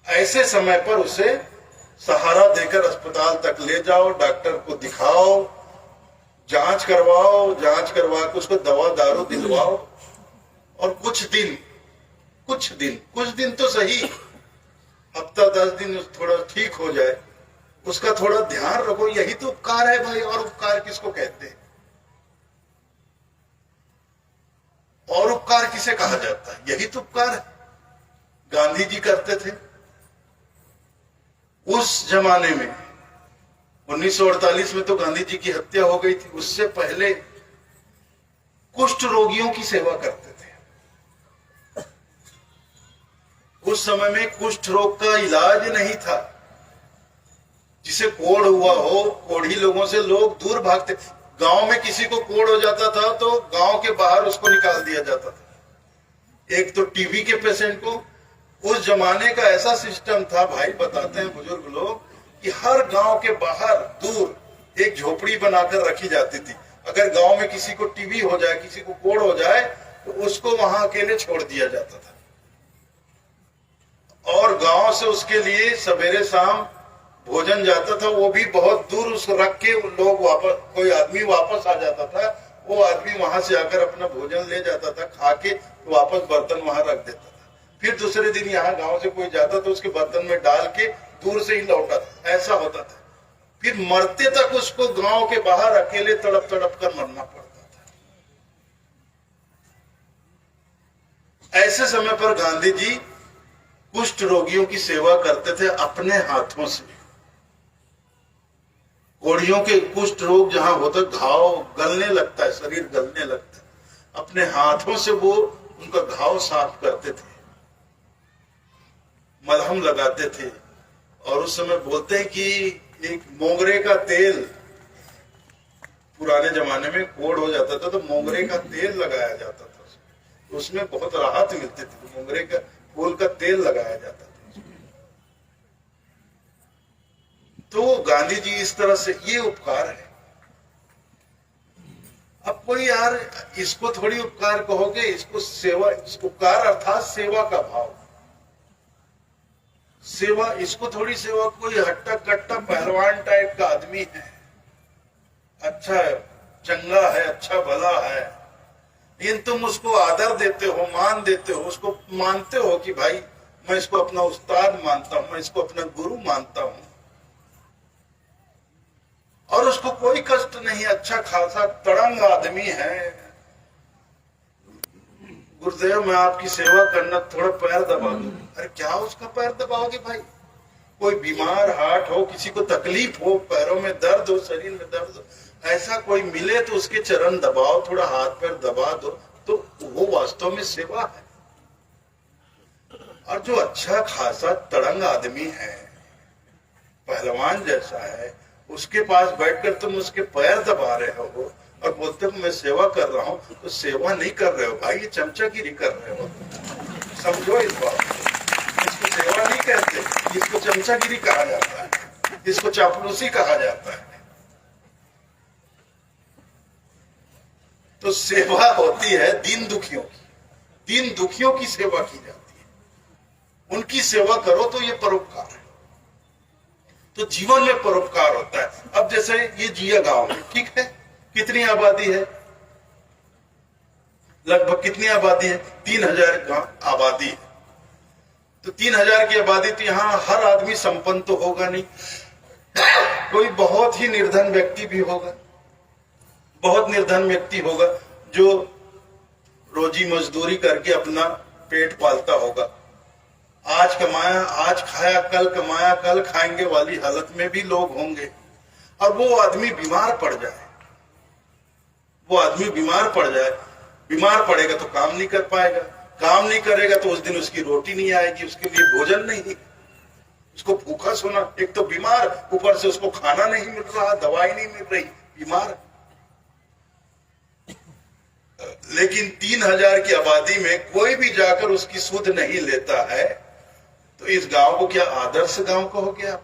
ऐसे समय पर उसे सहारा देकर अस्पताल तक ले जाओ, डॉक्टर को दिखाओ, जांच करवाओ, जांच करवा के उसको दवा दारू दिलवाओ, और कुछ दिन तो सही, हफ्ता 10 दिन थोड़ा ठीक हो जाए, उसका थोड़ा ध्यान रखो। यही तो उपकार है भाई। और उपकार किसको कहते हैं? और उपकार किसे कहा जाता है? यही तो उपकार है। गांधी जी करते थे उस जमाने में। 1948 में तो गांधी जी की हत्या हो गई थी, उससे पहले कुष्ठ रोगियों की सेवा करते थे। उस समय में कुष्ठ रोग का इलाज नहीं था। जिसे कोढ़ हुआ हो, कोढ़ी लोगों से लोग दूर भागते। गांव में किसी को कोढ़ हो जाता था तो गांव के बाहर उसको निकाल दिया जाता था। एक तो टीबी के पेशेंट को, उस जमाने का ऐसा सिस्टम था भाई, बताते हैं बुजुर्ग लोग, कि हर गांव के बाहर दूर एक झोपड़ी बनाकर रखी जाती थी। अगर गांव में किसी को टीबी हो जाए, किसी को कोढ़ हो जाए, तो उसको वहां अकेले छोड़ दिया जाता था और गांव से उसके लिए सवेरे शाम भोजन जाता था, वो भी बहुत दूर उसको रख के लोग वापस, कोई आदमी वापस आ जाता था, वो आदमी वहां से आकर अपना भोजन ले जाता था, खा के तो वापस बर्तन वहां रख देता था। फिर दूसरे दिन यहाँ गांव से कोई जाता तो उसके बर्तन में डाल के दूर से ही लौटा था, ऐसा होता था। फिर मरते तक उसको गांव के बाहर अकेले तड़प तड़प कर मरना पड़ता था। ऐसे समय पर गांधी जी कुष्ठ रोगियों की सेवा करते थे अपने हाथों से। कोढ़ियों के कुष्ठ रोग जहां होता, घाव गलने लगता है, शरीर गलने लगता है, अपने हाथों से वो उनका घाव साफ करते थे, मलहम लगाते थे। और उस समय बोलते हैं कि एक मोगरे का तेल, पुराने जमाने में कोढ़ हो जाता था तो मोगरे का तेल लगाया जाता था, उसमें बहुत राहत मिलती थी। मोगरे का फूल का तेल लगाया जाता था। तो गांधी जी इस तरह से, ये उपकार है। अब कोई यार इसको थोड़ी उपकार कहोगे, इसको सेवा, इसको उपकार अर्थात सेवा का भाव, सेवा, इसको थोड़ी सेवा। कोई हट्टा कट्टा पहलवान टाइप का आदमी है, अच्छा है, चंगा है, अच्छा भला है, लेकिन तुम उसको आदर देते हो, मान देते हो, उसको मानते हो कि भाई मैं इसको अपना उस्ताद मानता हूं, मैं इसको अपना गुरु मानता हूं, और उसको कोई कष्ट नहीं, अच्छा खासा तड़ंग आदमी है, गुरुदेव मैं आपकी सेवा करना, थोड़ा पैर दबा दो। अरे क्या उसका पैर दबाओगे भाई? कोई बीमार हार्ट हो, किसी को तकलीफ हो, पैरों में दर्द हो, शरीर में दर्द हो, ऐसा कोई मिले तो उसके चरण दबाओ, थोड़ा हाथ पैर दबा दो, तो वो वास्तव में सेवा है। और जो अच्छा खासा तड़ंग आदमी है, पहलवान जैसा है, उसके पास बैठकर तुम उसके पैर दबा रहे हो और बोलते हो मैं सेवा कर रहा हूं, तो सेवा नहीं कर रहे हो भाई, ये चमचागिरी कर रहे हो। समझो इस बात को। इसको सेवा नहीं कहते, इसको चमचागिरी कहा जाता है, इसको चापलूसी कहा जाता है। तो सेवा होती है दीन दुखियों की, दीन दुखियों की सेवा की जाती है, उनकी सेवा करो तो ये परोपकार है। तो जीवन में परोपकार होता है। अब जैसे ये जिया गांव है, ठीक है, कितनी आबादी है? लगभग कितनी आबादी है? 3000 आबादी है। तो 3000 की आबादी, तो यहाँ हर आदमी संपन्न तो होगा नहीं, कोई बहुत ही निर्धन व्यक्ति भी होगा, बहुत निर्धन व्यक्ति होगा जो रोजी मजदूरी करके अपना पेट पालता होगा। आज कमाया आज खाया, कल कमाया कल खाएंगे वाली हालत में भी लोग होंगे। और वो आदमी बीमार पड़ जाए, वो आदमी बीमार पड़ जाए, बीमार पड़ेगा तो काम नहीं कर पाएगा, काम नहीं करेगा तो उस दिन उसकी रोटी नहीं आएगी, उसके लिए भोजन नहीं, उसको भूखा सोना, एक तो बीमार, ऊपर से उसको खाना नहीं मिल रहा, दवाई नहीं मिल रही, बीमार। लेकिन 3000 की आबादी में कोई भी जाकर उसकी सुध नहीं लेता है, तो इस गांव को क्या आदर्श गांव कहोगे आप?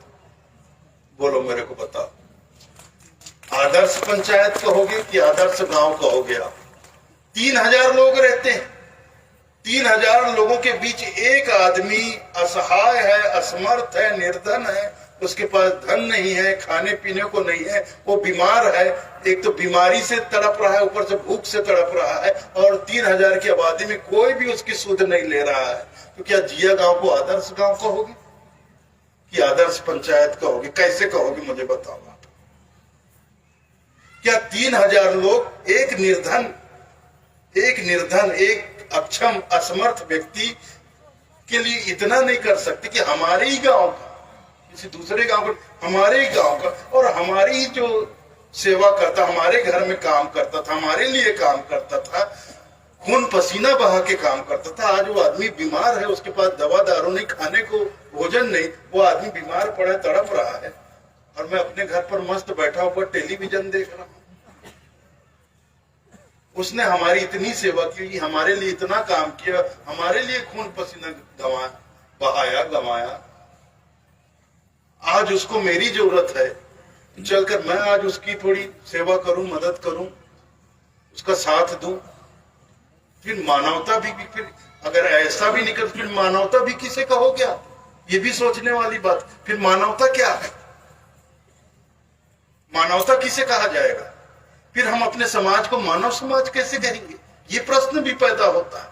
बोलो मेरे को बताओ, आदर्श पंचायत कहोगे कि आदर्श गांव कहोगे आप? 3000 लोग रहते हैं, 3000 लोगों के बीच एक आदमी असहाय है, असमर्थ है, निर्धन है, उसके पास धन नहीं है, खाने पीने को नहीं है, वो बीमार है, एक तो बीमारी से तड़प रहा है, ऊपर से भूख से तड़प रहा है, और 3000 की आबादी में कोई भी उसकी सुध नहीं ले रहा है। तो क्या जिया गांव को आदर्श गांव कहोगे कि आदर्श पंचायत कहोगे? कैसे कहोगे मुझे बताओ आप? क्या 3000 लोग एक निर्धन एक अक्षम असमर्थ व्यक्ति के लिए इतना नहीं कर सकते कि हमारे ही गांव का, किसी दूसरे गांव का, हमारे ही गांव का, और हमारी जो सेवा करता, हमारे घर में काम करता था, हमारे लिए काम करता था, खून पसीना बहा के काम करता था, आज वो आदमी बीमार है, उसके पास दवा दारू नहीं, खाने को भोजन नहीं, वो आदमी बीमार पड़ा है, तड़प रहा है, और मैं अपने घर पर मस्त बैठा होकर टेलीविजन देख रहा हूं। उसने हमारी इतनी सेवा की, हमारे लिए इतना काम किया, हमारे लिए खून पसीना बहाया, गवाया। आज उसको मेरी जरूरत है, चलकर मैं आज उसकी थोड़ी सेवा करूं, मदद करूं, उसका साथ दूं, फिर मानवता भी फिर अगर ऐसा भी निकल फिर मानवता भी किसे कहो क्या? ये भी सोचने वाली बात। फिर मानवता क्या है? मानवता किसे कहा जाएगा? फिर हम अपने समाज को मानव समाज कैसे कहेंगे? ये प्रश्न भी पैदा होता है।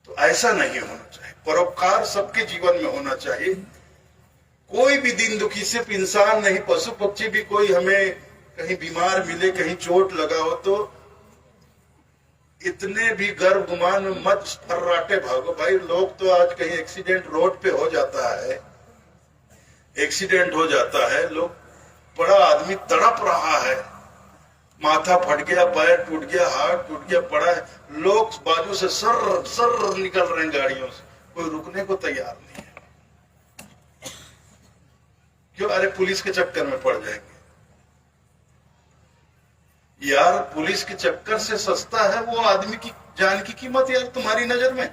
तो ऐसा नहीं होना चाहिए। परोपकार सबके जीवन में होना चाहिए। कोई भी दिन दुखी सिर्फ इंसान नहीं, पशु पक्षी भी, कोई हमें कहीं बीमार मिले, कहीं चोट लगा हो तो इतने भी गर्व गुमान में मत फर्राटे भागो भाई। लोग तो आज कहीं एक्सीडेंट रोड पे हो जाता है, एक्सीडेंट हो जाता है, लोग बड़ा आदमी तड़प रहा है, माथा फट गया, पैर टूट गया, हाथ टूट गया, पड़ा है, लोग बाजू से सर सर निकल रहे हैं गाड़ियों से, कोई रुकने को तैयार नहीं है। क्यों? अरे पुलिस के चक्कर में पड़ जाएंगे। यार पुलिस के चक्कर से सस्ता है वो आदमी की जान की कीमत यार तुम्हारी नजर में,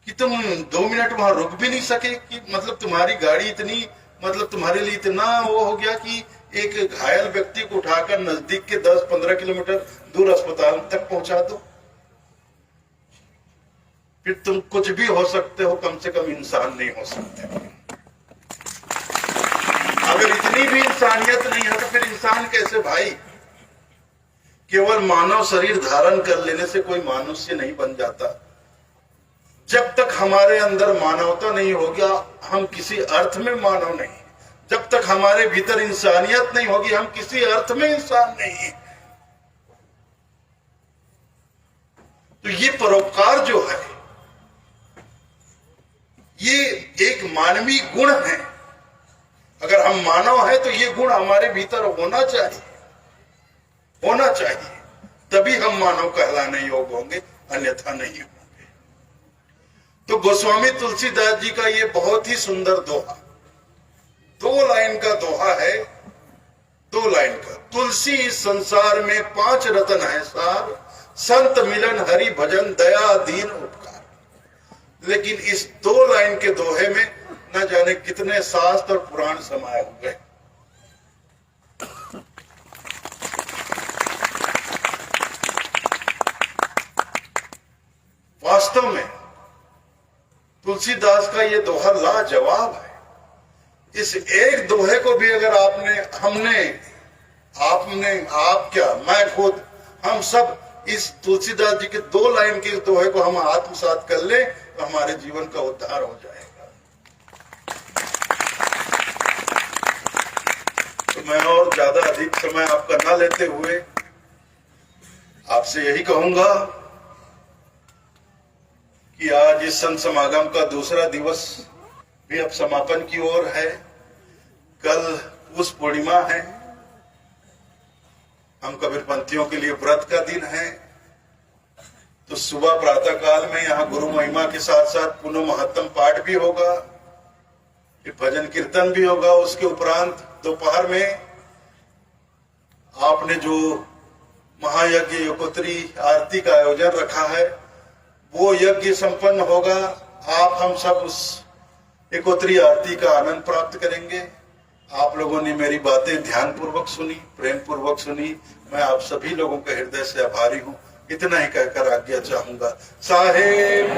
कि तुम 2 मिनट वहां रुक भी नहीं सके, कि मतलब तुम्हारी गाड़ी इतनी, मतलब तुम्हारे लिए इतना वो हो गया कि एक घायल व्यक्ति को उठाकर नजदीक के 10-15 किलोमीटर दूर अस्पताल तक पहुंचा दो। फिर तुम कुछ भी हो सकते हो, कम से कम इंसान नहीं हो सकते। अगर इतनी भी इंसानियत नहीं है तो फिर इंसान कैसे भाई? केवल मानव शरीर धारण कर लेने से कोई मनुष्य नहीं बन जाता। जब तक हमारे अंदर मानवता नहीं होगी हम किसी अर्थ में मानव नहीं। जब तक हमारे भीतर इंसानियत नहीं होगी हम किसी अर्थ में इंसान नहीं। तो ये परोपकार जो है ये एक मानवीय गुण है। अगर हम मानव हैं तो ये गुण हमारे भीतर होना चाहिए, होना चाहिए, तभी हम मानव कहलाने योग्य होंगे, अन्यथा नहीं होंगे। तो गोस्वामी तुलसीदास जी का ये बहुत ही सुंदर दोहा, 2 लाइन का दोहा है, 2 लाइन का। तुलसी इस संसार में 5 रतन है सार, संत मिलन हरि भजन दया दीन उपकार। लेकिन इस 2 लाइन के दोहे में न जाने कितने शास्त्र और पुराण समाये हुए। वास्तव में तुलसीदास का ये दोहा लाजवाब है। इस एक दोहे को भी अगर आप क्या, मैं खुद, हम सब इस तुलसीदास जी के 2 लाइन के दोहे को हम आत्मसात कर ले तो हमारे जीवन का उद्धार हो जाएगा। तो मैं और ज्यादा अधिक समय आपका न लेते हुए आपसे यही कहूंगा कि आज इस संत समागम का दूसरा दिवस भी अब समापन की ओर है। कल उस पूर्णिमा है, हम कबीरपंथियों के लिए व्रत का दिन है। तो सुबह प्रातः काल में यहाँ गुरु महिमा के साथ साथ पुनः महत्तम पाठ भी होगा, फिर भजन कीर्तन भी होगा। उसके उपरांत दोपहर में आपने जो महायज्ञ एकोत्री आरती का आयोजन रखा है वो यज्ञ संपन्न होगा। आप हम सब उस एकोत्री आरती का आनंद प्राप्त करेंगे। आप लोगों ने मेरी बातें ध्यान पूर्वक सुनी, प्रेम पूर्वक सुनी। मैं आप सभी लोगों के हृदय से आभारी हूँ। इतना ही कहकर आज्ञा चाहूंगा। साहेब